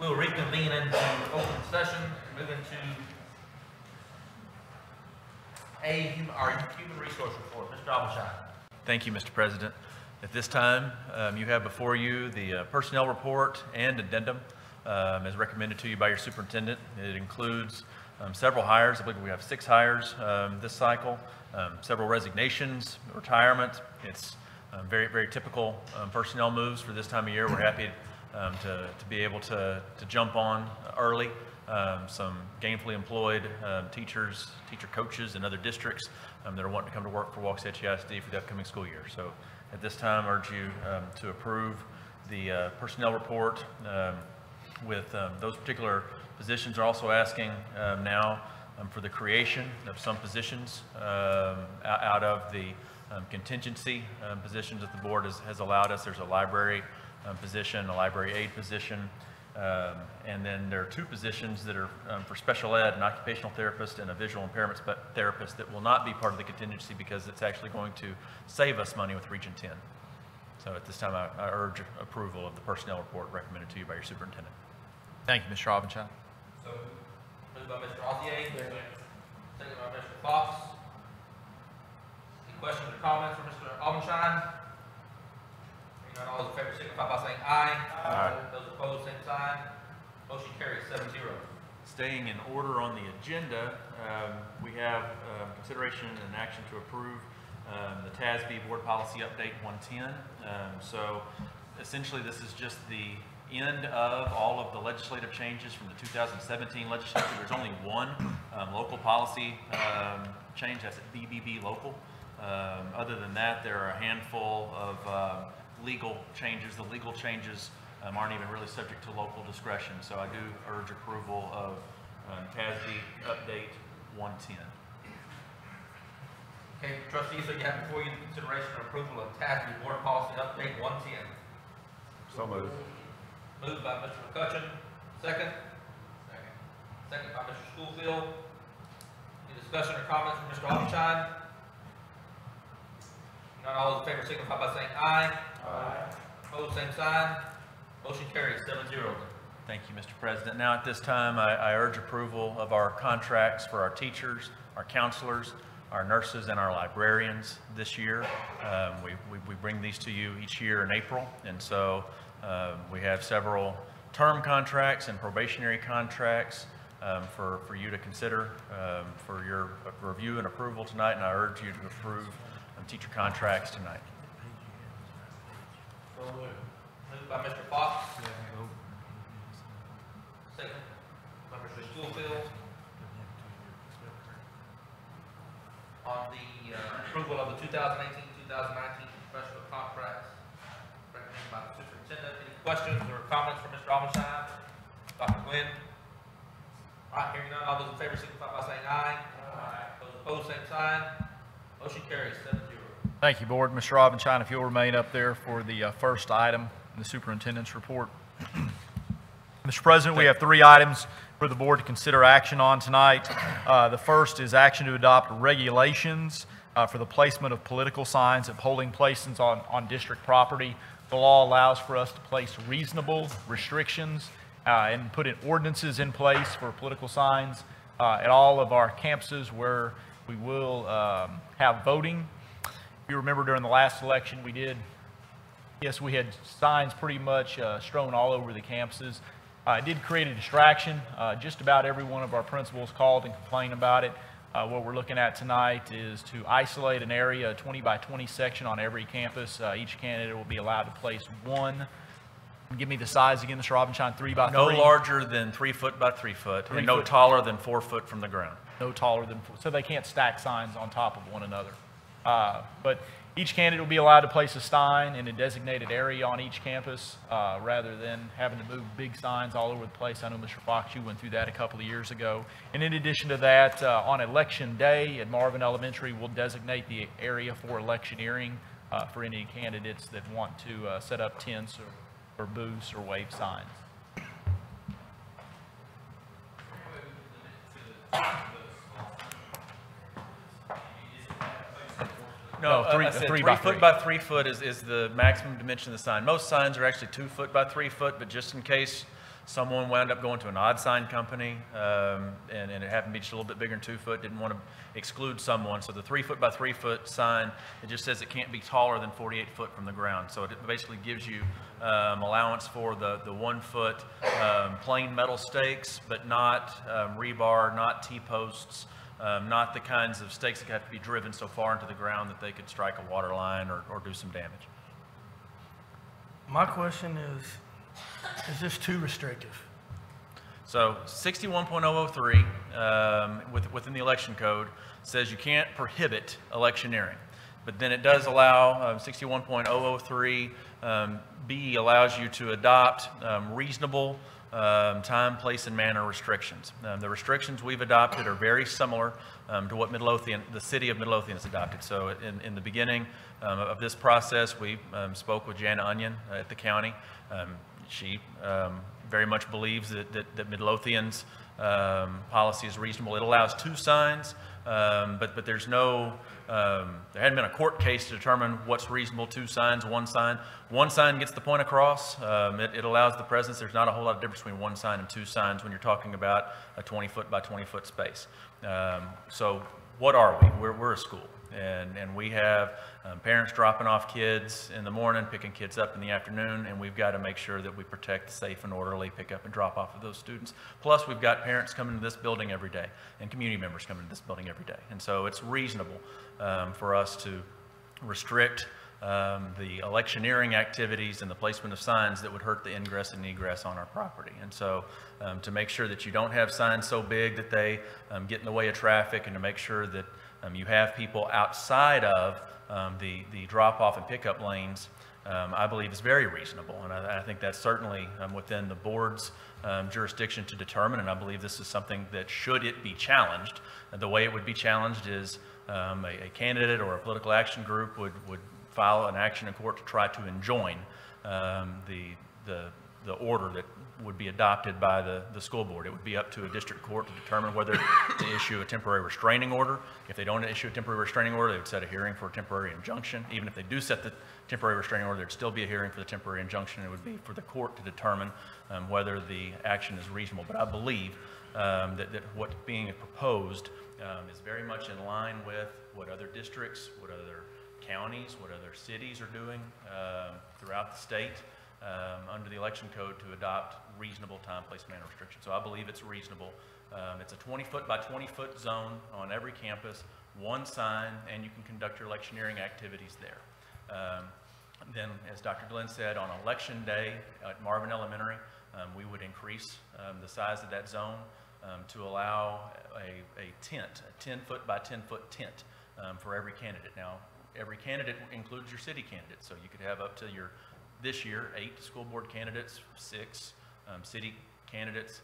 We'll reconvene into open session, move into our human resource report. Mr. Albenshine. Thank you, Mr. President. At this time, you have before you the personnel report and addendum as recommended to you by your superintendent. It includes several hires. I believe we have 6 hires this cycle, several resignations, retirement. It's very, very typical personnel moves for this time of year. We're happy to be able to jump on early. Some gainfully employed teachers, teacher coaches in other districts that are wanting to come to work for Waxahachie ISD for the upcoming school year. So at this time, I urge you to approve the personnel report with those particular positions. Are also asking now for the creation of some positions out of the contingency positions that the board has allowed us. There's a library position, a library aide position, and then there are 2 positions that are for special ed, an occupational therapist and a visual impairment therapist that will not be part of the contingency because it's actually going to save us money with Region 10. So at this time, I urge approval of the personnel report recommended to you by your superintendent. Thank you, Mr. Robinson. So, moved by Mr. Altier, second by Mr. Fox. Any questions or comments for Mr. Albenshine? Hearing none, all those in favor signify by saying aye. Aye. Those opposed, same sign. Motion carries 7-0. Staying in order on the agenda, we have consideration and action to approve the TASB Board Policy Update 110. So essentially this is just the end of all of the legislative changes from the 2017 legislature. There's only one local policy change, that's at BBB local. Other than that, there are a handful of legal changes. The legal changes aren't even really subject to local discretion. So I do urge approval of TASB Update 110. Okay, trustees, so you have before you the consideration and approval of TASB Board Policy Update 110. So moved. Moved by Mr. McCutcheon. Second? Second by Mr. Schoolfield. Any discussion or comments from Mr. Albenshine? None, all those in favor signify by saying aye. Aye. Opposed, same sign. Motion carries 7-0. Thank you, Mr. President. Now at this time, I urge approval of our contracts for our teachers, our counselors, our nurses, and our librarians this year. We bring these to you each year in April, and so we have several term contracts and probationary contracts for you to consider for your review and approval tonight, and I urge you to approve teacher contracts tonight. Moved by Mr. Fox. Second by Mr. Schoolfield. On the approval of the 2018-2019 professional contracts recommended by the superintendent. Any questions or comments from Mr. Albenshine? Dr. Quinn? All right, hearing none, all those in favor signify by saying aye. Aye. Those opposed, same sign. Motion carries 7-0. Thank you, Board. Mr. Robinson, if you'll remain up there for the first item in the superintendent's report. Mr. President, we have 3 items for the board to consider action on tonight. The first is action to adopt regulations for the placement of political signs at polling places on district property. The law allows for us to place reasonable restrictions and put in ordinances in place for political signs at all of our campuses where we will have voting. If you remember during the last election, we had signs pretty much strewn all over the campuses. It did create a distraction. Just about every one of our principals called and complained about it. What we're looking at tonight is to isolate an area, a 20 by 20 section on every campus. Each candidate will be allowed to place one. Give me the size again, Mr. Robinson, 3 by 3. No larger than 3 foot by 3 foot, and no taller than 4 foot from the ground. No taller than 4, so they can't stack signs on top of one another. But each candidate will be allowed to place a sign in a designated area on each campus rather than having to move big signs all over the place. I know, Mr. Fox, you went through that a couple of years ago. And in addition to that, on election day at Marvin Elementary, we'll designate the area for electioneering for any candidates that want to set up tents or booths or wave signs. No, three, I said 3 3 foot by 3 foot is the maximum dimension of the sign. Most signs are actually 2 foot by 3 foot, but just in case Someone wound up going to an odd sign company, and it happened to be just a little bit bigger than 2 foot, didn't want to exclude someone. So the 3 foot by 3 foot sign, it just says it can't be taller than 48 foot from the ground. So it basically gives you allowance for the 1 foot plain metal stakes, but not rebar, not T-posts, not the kinds of stakes that have to be driven so far into the ground that they could strike a water line or do some damage. My question is this too restrictive? So 61.003 within the election code says you can't prohibit electioneering, but then it does allow 61.003 B allows you to adopt reasonable time, place, and manner restrictions. The restrictions we've adopted are very similar to what the city of Midlothian has adopted. So in the beginning of this process, we spoke with Jana Onion at the county. She very much believes that Midlothian's policy is reasonable. It allows 2 signs, but there's no, there hadn't been a court case to determine what's reasonable, 2 signs, 1 sign. 1 sign gets the point across. It allows the presence. There's not a whole lot of difference between 1 sign and 2 signs when you're talking about a 20 foot by 20 foot space. So what are we? We're a school. And we have parents dropping off kids in the morning, picking kids up in the afternoon, and we've got to make sure that we protect the safe and orderly pick up and drop off of those students. Plus, we've got parents coming to this building every day and community members coming to this building every day. And so it's reasonable for us to restrict the electioneering activities and the placement of signs that would hurt the ingress and egress on our property. And so to make sure that you don't have signs so big that they get in the way of traffic, and to make sure that you have people outside of the drop-off and pickup lanes, I believe is very reasonable. And I think that's certainly within the board's jurisdiction to determine, and I believe this is something that, should it be challenged, the way it would be challenged is a candidate or a political action group would file an action in court to try to enjoin the order that would be adopted by the school board. It would be up to a district court to determine whether to issue a temporary restraining order. If they don't issue a temporary restraining order, they would set a hearing for a temporary injunction. Even if they do set the temporary restraining order, there'd still be a hearing for the temporary injunction. It would be for the court to determine whether the action is reasonable. But I believe that what's being proposed is very much in line with what other districts, what other counties, what other cities are doing throughout the state under the election code to adopt reasonable time, place, manner restrictions. So I believe it's reasonable. It's a 20 foot by 20 foot zone on every campus, 1 sign, and you can conduct your electioneering activities there. Then, as Dr. Glenn said, on election day at Marvin Elementary, we would increase the size of that zone to allow a tent, a 10 foot by 10 foot tent for every candidate. Now, every candidate includes your city candidate, so you could have up to this year, 8 school board candidates, 6 city candidates.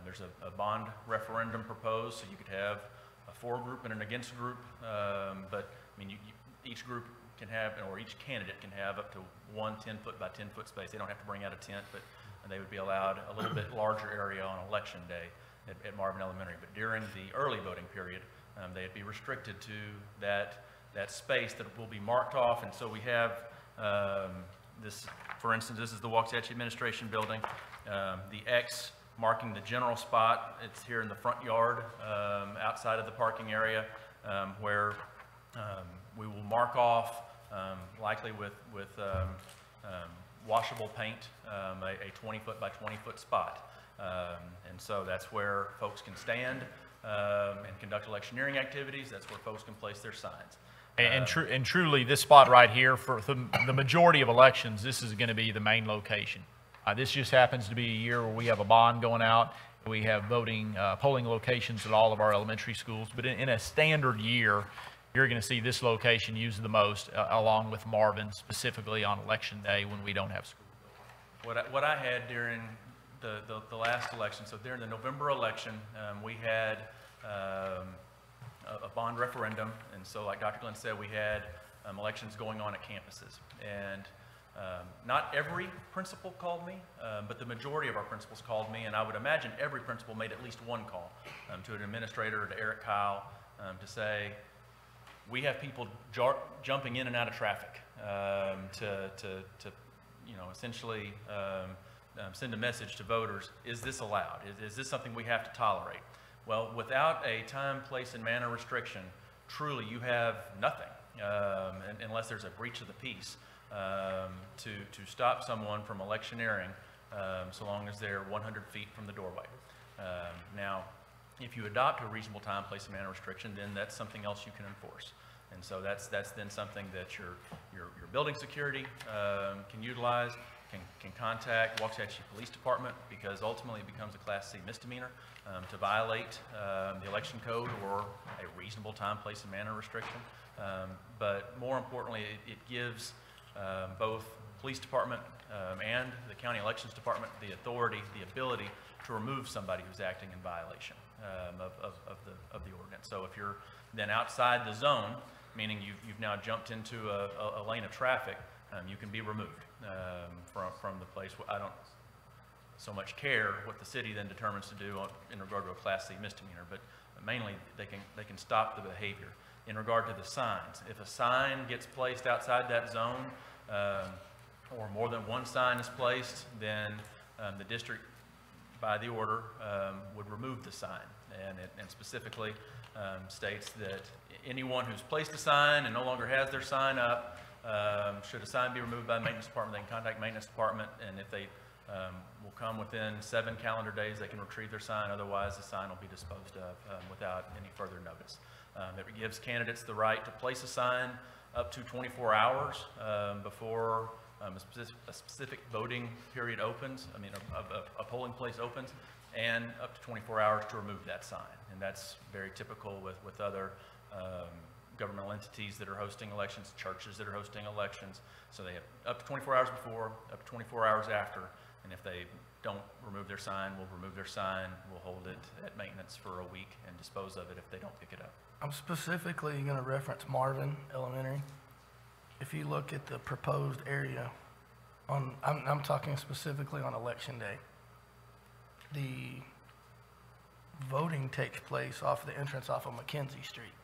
There's a bond referendum proposed, so you could have a for group and an against group. But I mean, each group can have, or each candidate can have up to 1 10 foot by 10 foot space. They don't have to bring out a tent, but they would be allowed a little bit larger area on election day at Marvin Elementary. But during the early voting period, they'd be restricted to that space that will be marked off. And so we have this, for instance, this is the Waxahachie Administration Building. The X marking the general spot, it's here in the front yard outside of the parking area where we will mark off, likely with washable paint, a 20 foot by 20 foot spot. And so that's where folks can stand and conduct electioneering activities. That's where folks can place their signs. And truly, this spot right here, for the majority of elections, this is going to be the main location. This just happens to be a year where we have a bond going out. We have polling locations at all of our elementary schools. But in a standard year, you're going to see this location used the most, along with Marvin, specifically on election day when we don't have school. What I had during the last election, so during the November election, we had a bond referendum, and so like Dr. Glenn said, we had elections going on at campuses, and not every principal called me, but the majority of our principals called me, and I would imagine every principal made at least 1 call to an administrator or to Eric Kyle to say, we have people jumping in and out of traffic to essentially send a message to voters, is this allowed? Is this something we have to tolerate? Well, without a time, place, and manner restriction, truly you have nothing, unless there's a breach of the peace, to stop someone from electioneering, so long as they're 100 feet from the doorway. Now, if you adopt a reasonable time, place, and manner restriction, then that's something else you can enforce. And so that's then something that your building security can utilize, can contact Waxahachie Police Department, because ultimately it becomes a Class C misdemeanor to violate the election code or a reasonable time, place, and manner restriction. But more importantly, it gives both police department and the county elections department the authority, the ability to remove somebody who's acting in violation of the ordinance. So if you're then outside the zone, meaning you've now jumped into a lane of traffic, you can be removed from the place. I don't so much care what the city then determines to do in regard to a Class C misdemeanor, but mainly they can stop the behavior. In regard to the signs, if a sign gets placed outside that zone, or more than one sign is placed, then the district, by the order, would remove the sign. And specifically states that anyone who's placed a sign and no longer has their sign up, should a sign be removed by the maintenance department, they can contact maintenance department, and if they will come within 7 calendar days, they can retrieve their sign. Otherwise, the sign will be disposed of without any further notice. It gives candidates the right to place a sign up to 24 hours before a specific voting period opens, a polling place opens, and up to 24 hours to remove that sign. And that's very typical with other governmental entities that are hosting elections, churches that are hosting elections. So they have up to 24 hours before, up to 24 hours after, and if they don't remove their sign, we'll remove their sign, we'll hold it at maintenance for a week and dispose of it if they don't pick it up. I'm specifically going to reference Marvin Elementary. If you look at the proposed area, I'm talking specifically on election day, the voting takes place off the entrance off of McKenzie Street.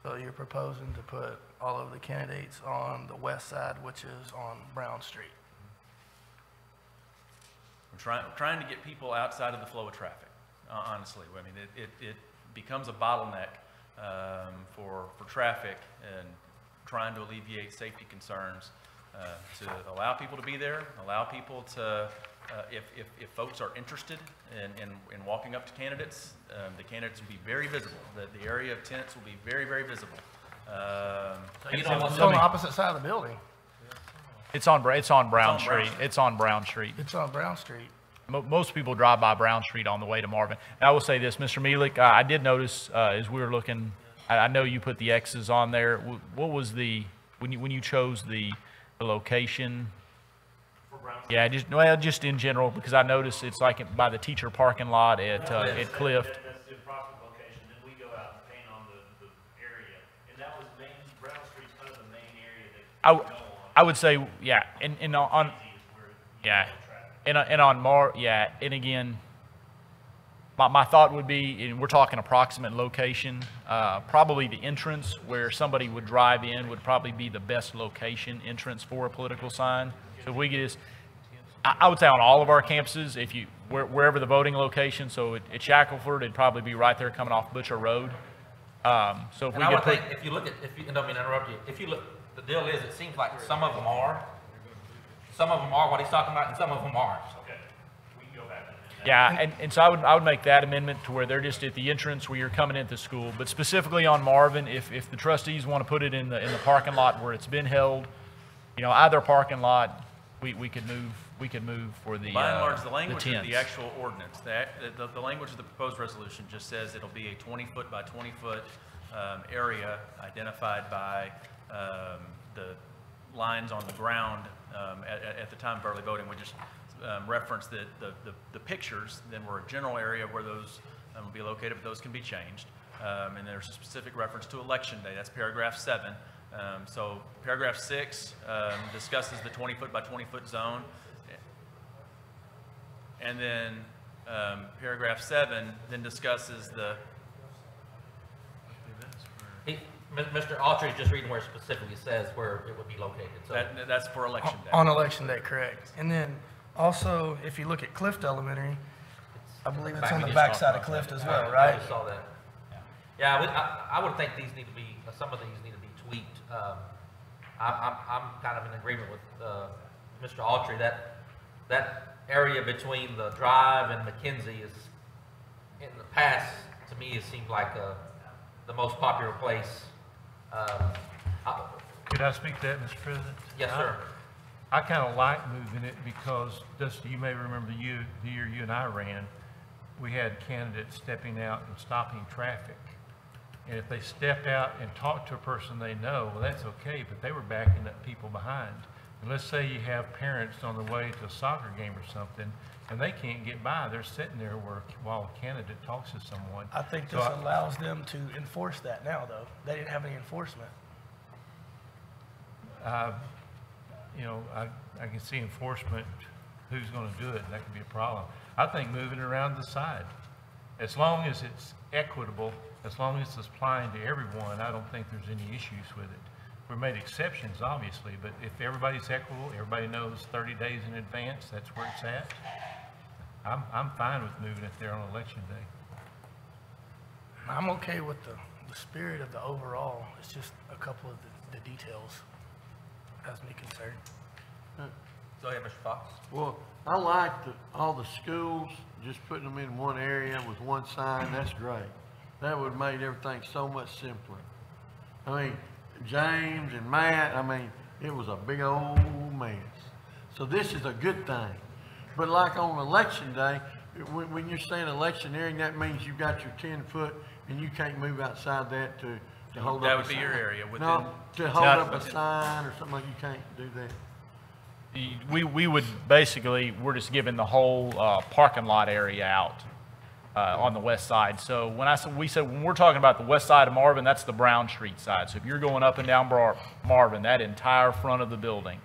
So you're proposing to put all of the candidates on the west side, which is on Brown Street. We're trying to get people outside of the flow of traffic, honestly. I mean, it becomes a bottleneck for traffic, and trying to alleviate safety concerns to allow people to be there, allow people to, if folks are interested in walking up to candidates, the candidates will be very visible. The area of tents will be very, very visible. It's on the opposite side of the building. It's on Brown Street. It's on Brown Street. It's on Brown Street. Most people drive by Brown Street on the way to Marvin. And I will say this, Mr. Mielek, I did notice as we were looking, I know you put the X's on there. What was when you chose the location? Yeah, just in general, because I noticed it's like by the teacher parking lot at Cliff. That's the approximate location. Then we go out and paint on the area, and that was Brown Street's kind of the main area that I would say, yeah, and again, my thought would be, and we're talking approximate location, probably the entrance where somebody would drive in would probably be the best location entrance for a political sign. So if we could just, I would say on all of our campuses, wherever the voting location, so at Shackleford, it'd probably be right there coming off Butcher Road. So if we could put, if you look at, don't mean to interrupt you, if you look, the deal is, it seems like some of them are what he's talking about, and some of them aren't. Okay, we can go back to that. yeah, and so I would make that amendment to where they're just at the entrance where you're coming into school. But specifically on Marvin, if the trustees want to put it in the parking lot where it's been held, either parking lot, we could move for the By and large, the language the of the actual ordinance, the language of the proposed resolution just says it'll be a 20-foot by 20-foot area identified by the lines on the ground at the time of early voting. We just referenced that the pictures then were a general area where those will be located, but those can be changed. And there's a specific reference to election day. That's paragraph 7. So paragraph 6 discusses the 20-foot by 20-foot zone. And then paragraph 7 then discusses the... Mr. Autry is just reading where it specifically says where it would be located. So that's for election day. On election day, correct. And then Also, if you look at Clift Elementary, I believe it's Back- on we the just backside of talked Clift about as that. well, I right? just saw that. Yeah, I would think these need to be, some of these need to be tweaked. I'm kind of in agreement with Mr. Autry that area between the drive and McKenzie is, in the past, to me, it seemed like the most popular place. Could I speak to that, Mr. President? Yes, sir. I kind of like moving it because, Dusty, you may remember the year you and I ran, we had candidates stepping out and stopping traffic. And if they stepped out and talked to a person they know, well, that's okay, but they were backing up people behind. And let's say you have parents on the way to a soccer game or something, and they can't get by. They're sitting there while a candidate talks to someone. I think So this allows them to enforce that now, though. They didn't have any enforcement. You know, I can see enforcement, who's going to do it, that could be a problem. I think moving it around the side, as long as it's equitable, as long as it's applying to everyone, I don't think there's any issues with it. We made exceptions, obviously, but if everybody's equitable, everybody knows 30 days in advance, that's where it's at. I'm fine with moving it there on election day. I'm okay with the spirit of the overall. It's just a couple of the details has me concerned. Go ahead, Mr. Fox. Well, I like all the schools, just putting them in one area with one sign, that's great. That would have made everything so much simpler. I mean, James and Matt, I mean, it was a big old mess. So this is a good thing. But like on election day, when you're saying electioneering, that means you've got your 10-foot and you can't move outside that to hold up a sign. That would be your area within. No, to hold up a sign or something, like you can't do that. We would basically, we're just giving the whole parking lot area out on the west side. So when we're talking about the west side of Marvin, that's the Brown Street side. So if you're going up and down Marvin, that entire front of the building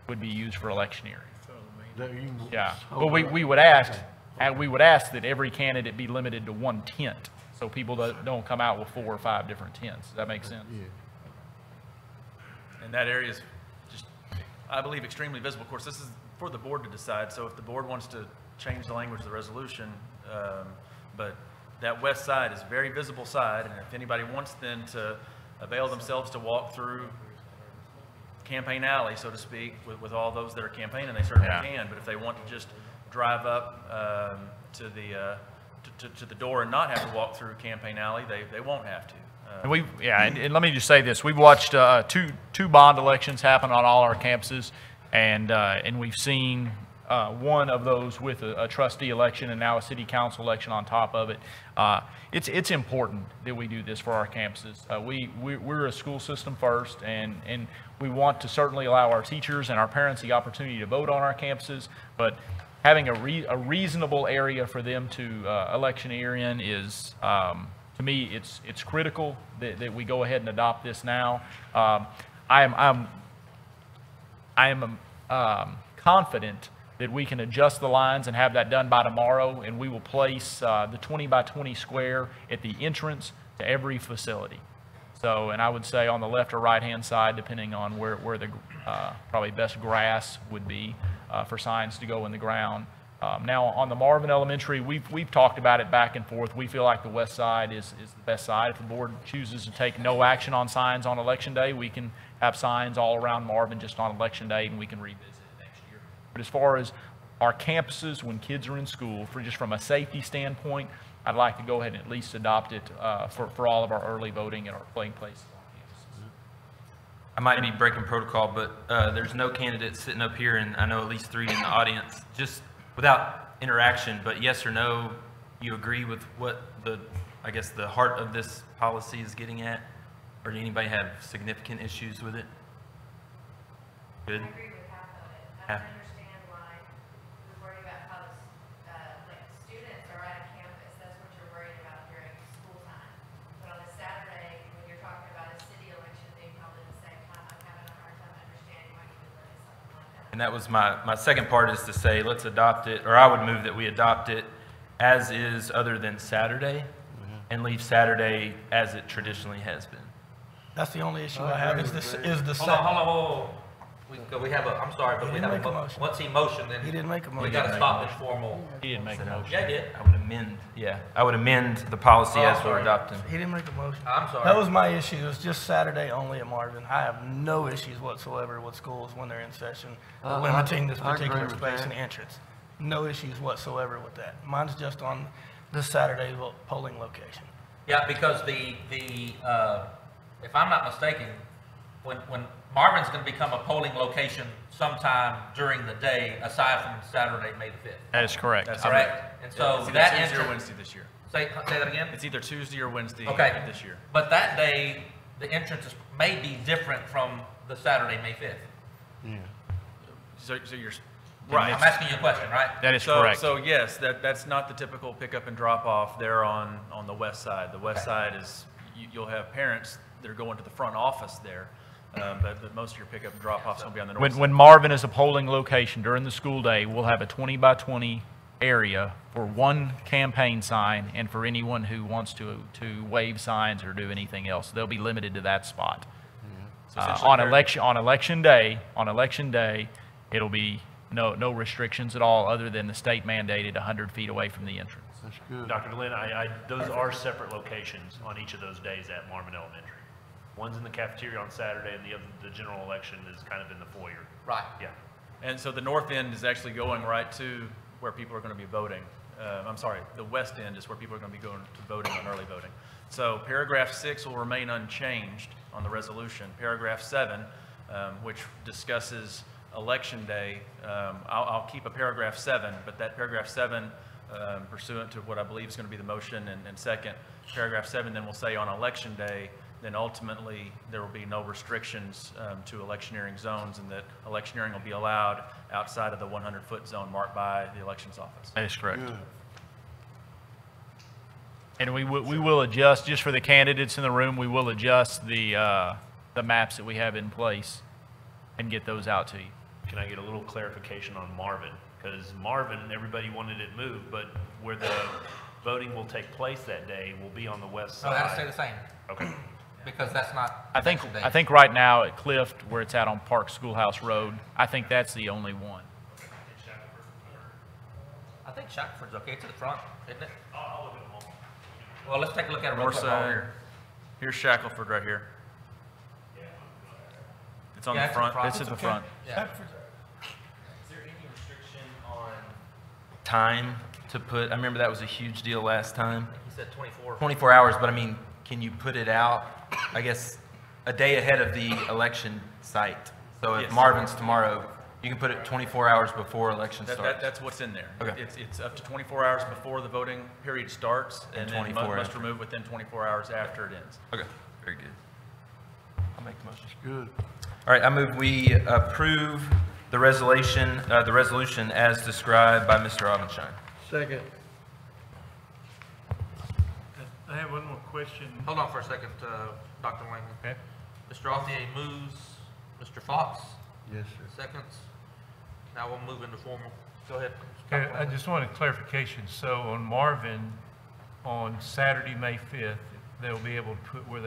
would be used for electioneering. Yeah, but we would ask that every candidate be limited to one tent, so people don't come out with 4 or 5 different tents. Does that make sense? Yeah. And that area is just, I believe, extremely visible. Of course, this is for the board to decide, so if the board wants to change the language of the resolution, but that west side is a very visible side, and if anybody wants then to avail themselves to walk through campaign alley, so to speak, with all those that are campaigning, they certainly can, but if they want to just drive up to the door and not have to walk through campaign alley, they won't have to. And let me just say this: we've watched two bond elections happen on all our campuses, and we've seen one of those with a trustee election and now a city council election on top of it. It's important that we do this for our campuses. We're a school system first, and we want to certainly allow our teachers and our parents the opportunity to vote on our campuses, but having a reasonable area for them to electioneer in is, to me, it's critical that we go ahead and adopt this now. I am confident that we can adjust the lines and have that done by tomorrow, and we will place the 20 by 20 square at the entrance to every facility. So, and I would say on the left or right-hand side, depending on where the probably best grass would be for signs to go in the ground. Now, on the Marvin Elementary, we've talked about it back and forth. We feel like the west side is the best side. If the board chooses to take no action on signs on election day, we can have signs all around Marvin just on election day, and we can revisit it next year. But as far as our campuses, when kids are in school, just from a safety standpoint, I'd like to go ahead and at least adopt it for all of our early voting and our polling places on campuses. I might be breaking protocol, but there's no candidates sitting up here, and I know at least 3 in the audience. Just without interaction, but yes or no, you agree with what I guess the heart of this policy is getting at? Or do anybody have significant issues with it? Good? I agree with half of it. I don't understand why we're worried about how like students are at a campus. That's what you're worried about during school time. But on a Saturday, when you're talking about a city election being held at the same time, I'm having a hard time understanding why you would look at something like that. And that was my second part, is to say, let's adopt it, or I would move that we adopt it as is other than Saturday, and leave Saturday as it traditionally has been. That's the only issue I have is the Hold on. We have a, I'm sorry, but He we didn't have make a a, motion. once he motioned, then He didn't make a we motion. gotta stop this formal. He didn't make a motion. Yeah, he did. I would amend, I would amend the policy Oh, as we're sorry. adopting. He didn't make a motion. I'm sorry. That was my issue. It was just Saturday only at Marvin. I have no issues whatsoever with schools when they're in session, limiting this I agree particular with space that. and entrance. No issues whatsoever with that. Mine's just on the Saturday polling location. Yeah, because if I'm not mistaken, when Marvin's gonna become a polling location sometime during the day, aside from Saturday, May the 5th. That is correct. That's Correct? And so It's either that Tuesday or entrance, Wednesday this year. say that again? It's either Tuesday or Wednesday Okay. this year. But that day, the entrance may be different from the Saturday, May 5th. Yeah. So you're Right. I'm asking you a question, right? That is so, correct. So yes, that's not the typical pickup and drop off there on the west side. The west side is, you'll have parents that are going to the front office there, but most of your pickup and drop offs will be on the north side. When Marvin is a polling location during the school day, we'll have a 20 by 20 area for one campaign sign and for anyone who wants to wave signs or do anything else. They'll be limited to that spot. So essentially On election day, it'll be no restrictions at all other than the state mandated 100 feet away from the entrance. That's good. Dr. DeLynn, those are separate locations on each of those days at Marvin Elementary. One's in the cafeteria on Saturday, and the general election is kind of in the foyer. Right. Yeah. And so the north end is actually going right to where people are going to be voting. I'm sorry, the west end is where people are going to be going to voting on early voting. So paragraph 6 will remain unchanged on the resolution. Paragraph 7, which discusses election day, I'll keep a paragraph 7, but that paragraph 7, pursuant to what I believe is going to be the motion and second, paragraph 7 then will say on election day, then ultimately there will be no restrictions to electioneering zones, and that electioneering will be allowed outside of the 100-foot zone marked by the elections office. That is correct. Good. And we will adjust, just for the candidates in the room, we will adjust the maps that we have in place and get those out to you. Can I get a little clarification on Marvin? Because Marvin, everybody wanted it moved, but where the voting will take place that day will be on the west So side. that'll stay the same, Okay. because that's not I think election day. right now at Clift, where it's at on Park Schoolhouse Road, I think that's the only one. I think Shackelford's okay to the front, isn't it? Well, let's take a look at it real North quick while side, we're here. here's Shackelford right here. It's on Yeah, the it's front. in It's at the front. Yeah. Is there any restriction on time to put, I remember that was a huge deal last time. He said 24. 24 hours, but I mean, can you put it out, I guess, a day ahead of the election site? So if Yes. Marvin's tomorrow, you can put it 24 hours before election starts. That's what's in there. Okay. It's up to 24 hours before the voting period starts, and then 24 must after. remove within 24 hours after it ends. Okay, very good. I'll make the motion. Good. All right, I move we approve the resolution as described by Mr. Augenstein. Second. I have one more question. Hold on for a second, Dr. Langley. Okay. Mr. Althea moves, Mr. Fox Yes, sir. seconds. Now we'll move into formal. Go ahead. Okay, I just wanted clarification. So on Marvin, on Saturday, May 5th, they'll be able to put where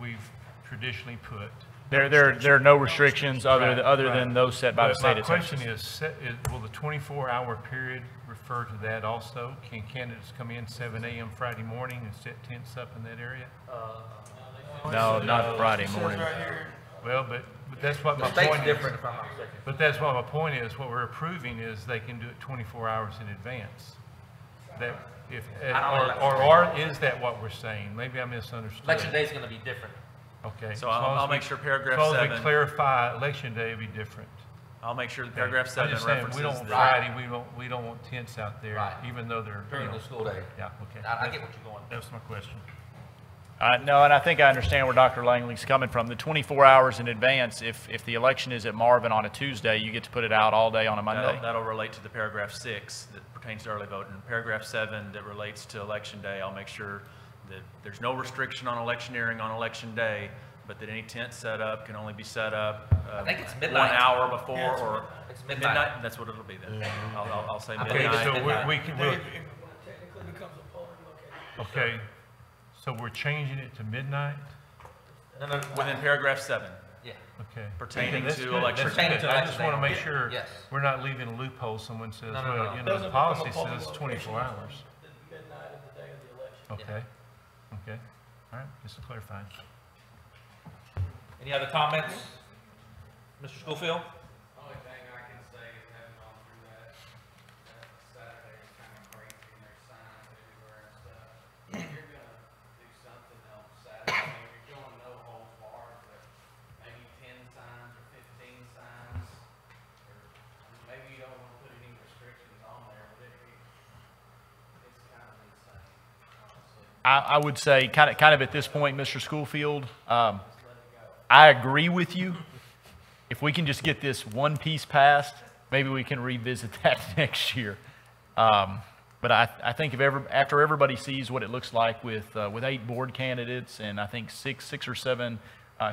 we've traditionally put. There are no restrictions other Right. than those set by the But state my of question Texas. is, will the 24-hour period refer to that also? Can candidates come in 7 a.m. Friday morning and set tents up in that area? No, not Friday It says morning. right here, Well, but that's what The my state's point is. different if I'm not mistaken. But that's what my point is. What we're approving is they can do it 24 hours in advance. That if, or is that what we're saying? Maybe I misunderstood. Election day is going to be different. Okay. So as long as I'll we- make sure paragraph As long as 7, we clarify, election day will be different. I'll make sure that paragraph I 7 just saying, references we don't the. Friday, we don't want tents out there, Right. even though they're, you During know. the school day. Yeah, okay. I get what you're going. That's my question. No, and I think I understand where Dr. Langley's coming from. The 24 hours in advance, if the election is at Marvin on a Tuesday, you get to put it out all day on a Monday. That'll relate to the paragraph 6 that pertains to early voting. Paragraph 7 that relates to election day, I'll make sure that there's no restriction on electioneering on election day, but that any tent set up can only be set up I think it's 1 midnight. hour before or It's midnight. That's what it'll be then. I'll say I believe midnight. it's So midnight. we can, it technically becomes a polling location. okay, so we're changing it to midnight? No, Within paragraph 7. Yeah. Okay. pertaining That's to good. election. That's Pertaining good. to I just want to election make day. sure Yes. we're not leaving a loophole. Someone says, No, no, well, no. you know, Doesn't the become a policy public says location 24 hours. The midnight of the day of the election. Okay. Okay. All right. Just to clarify. Any other comments? Mr. Schofield? Only thing I can say is having gone through that Saturday is kind of crazy and there's signs everywhere and stuff. If you're gonna do something on Saturday, if you're going no holds barred, but maybe 10 signs or 15 signs, or maybe you don't want to put any restrictions on there, but it's kind of insane, honestly. I would say kind of at this point, Mr. Schofield, I agree with you. If we can just get this one piece passed, maybe we can revisit that next year. But I think after everybody sees what it looks like with 8 board candidates and I think six or seven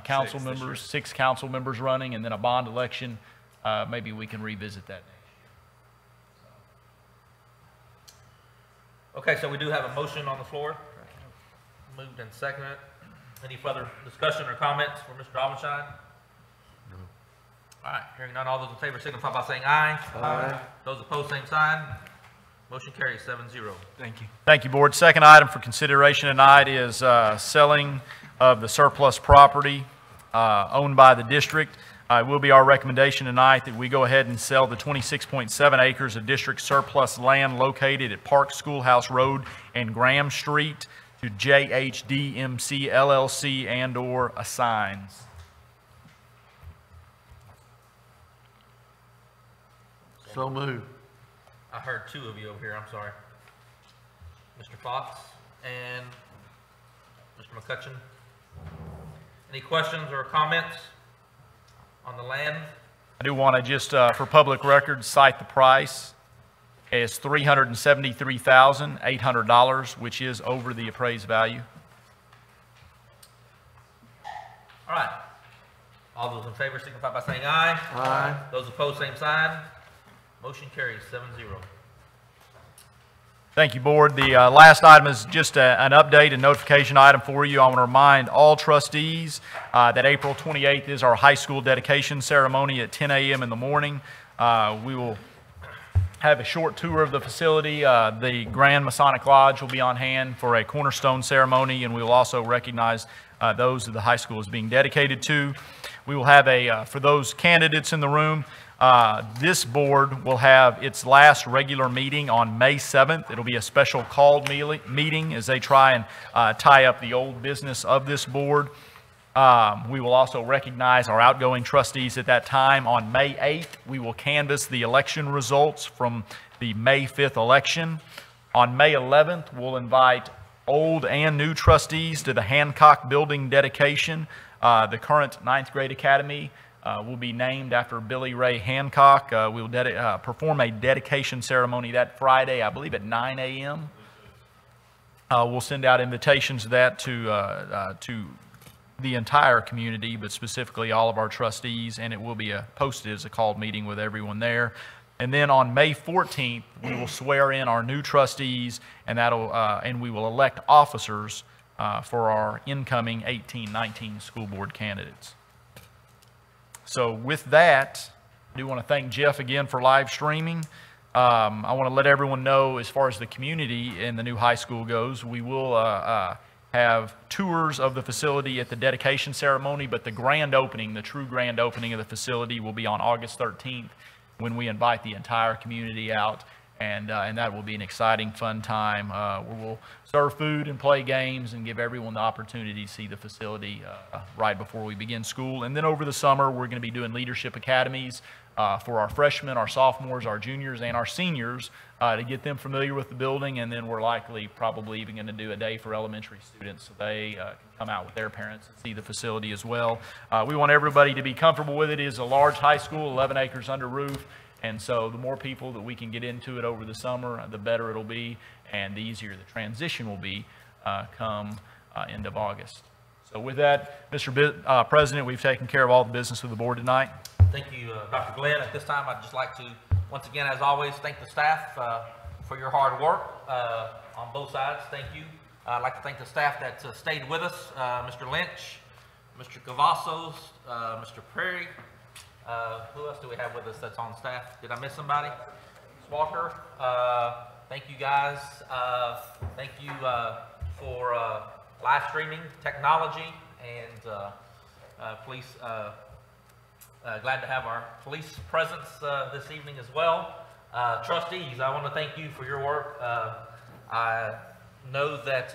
council members, 6 council members running, and then a bond election, maybe we can revisit that next year. Okay, so we do have a motion on the floor. Moved and seconded. Any further discussion or comments for Mr. Aubenshine? No. All right, hearing none, all those in favor signify by saying aye. Aye. Those opposed, same sign. Motion carries 7-0. Thank you. Thank you, Board. Second item for consideration tonight is selling of the surplus property owned by the district. It will be our recommendation tonight that we go ahead and sell the 26.7 acres of district surplus land located at Park Schoolhouse Road and Graham Street to JHDMC LLC and/or assigns. So moved. I heard 2 of you over here, I'm sorry. Mr. Fox and Mr. McCutcheon. Any questions or comments on the land? I do want to just, for public record, cite the price as $373,800, which is over the appraised value. All right. All those in favor signify by saying aye. Aye. Those opposed, same sign. Motion carries 7-0. Thank you, Board. The last item is just an update and notification item for you. I want to remind all trustees that April 28th is our high school dedication ceremony at 10 a.m. in the morning. We will have a short tour of the facility. The Grand Masonic Lodge will be on hand for a cornerstone ceremony, and we will also recognize those that the high school is being dedicated to. We will have for those candidates in the room, this board will have its last regular meeting on May 7th. It'll be a special called meeting as they try and tie up the old business of this board. We will also recognize our outgoing trustees at that time. On May 8th, we will canvass the election results from the May 5th election. On May 11th, we'll invite old and new trustees to the Hancock Building dedication. The current 9th grade academy will be named after Billy Ray Hancock. We will perform a dedication ceremony that Friday, I believe at 9 a.m. We'll send out invitations to that to the entire community, but specifically all of our trustees, and it will be posted as a called meeting with everyone there. And then on May 14th, we will swear in our new trustees, and and we will elect officers for our incoming 18-19 school board candidates. So with that, I do want to thank Jeff again for live streaming. I want to let everyone know, as far as the community in the new high school goes, we will have tours of the facility at the dedication ceremony, but the grand opening, the true grand opening of the facility will be on August 13th when we invite the entire community out, and that will be an exciting, fun time where we'll serve food and play games and give everyone the opportunity to see the facility right before we begin school. And then over the summer, we're going to be doing leadership academies for our freshmen, our sophomores, our juniors, and our seniors to get them familiar with the building. And then we're probably even going to do a day for elementary students so they can come out with their parents and see the facility as well. We want everybody to be comfortable with it. It is a large high school, 11 acres under roof. And so the more people that we can get into it over the summer, the better it'll be, and the easier the transition will be come end of August. So with that, Mr. President, we've taken care of all the business of the board tonight. Thank you, Dr. Glenn. At this time, I'd just like to, once again, as always, thank the staff for your hard work on both sides. Thank you. I'd like to thank the staff that stayed with us, Mr. Lynch, Mr. Cavazos, Mr. Perry. Who else do we have with us that's on staff? Did I miss somebody? Walker. Thank you guys. Thank you for live streaming technology and police. Glad to have our police presence this evening as well. Trustees, I want to thank you for your work. I know that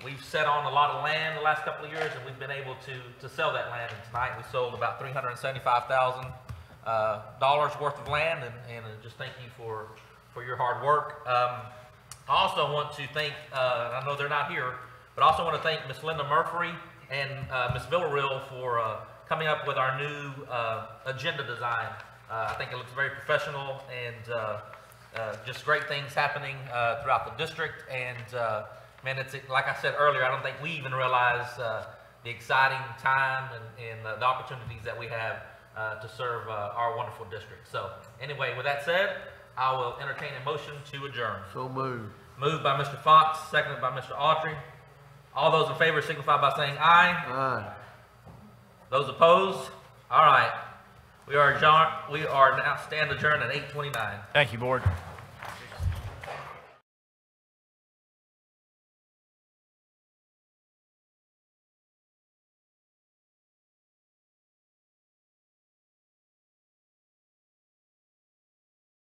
we've set on a lot of land the last couple of years, and we've been able to sell that land. And tonight we sold about $375,000 worth of land, and just thank you for your hard work. I also want to thank, I know they're not here, but I also want to thank Ms. Linda Murphy and Ms. Villarreal for coming up with our new agenda design. I think it looks very professional and just great things happening throughout the district. And man, it's like I said earlier, I don't think we even realize the exciting time and the opportunities that we have to serve our wonderful district. So anyway, with that said, I will entertain a motion to adjourn. So moved. Moved by Mr. Fox, seconded by Mr. Autry. All those in favor signify by saying aye. Aye. Those opposed? All right. We are now stand adjourned at 8:29. Thank you, Board.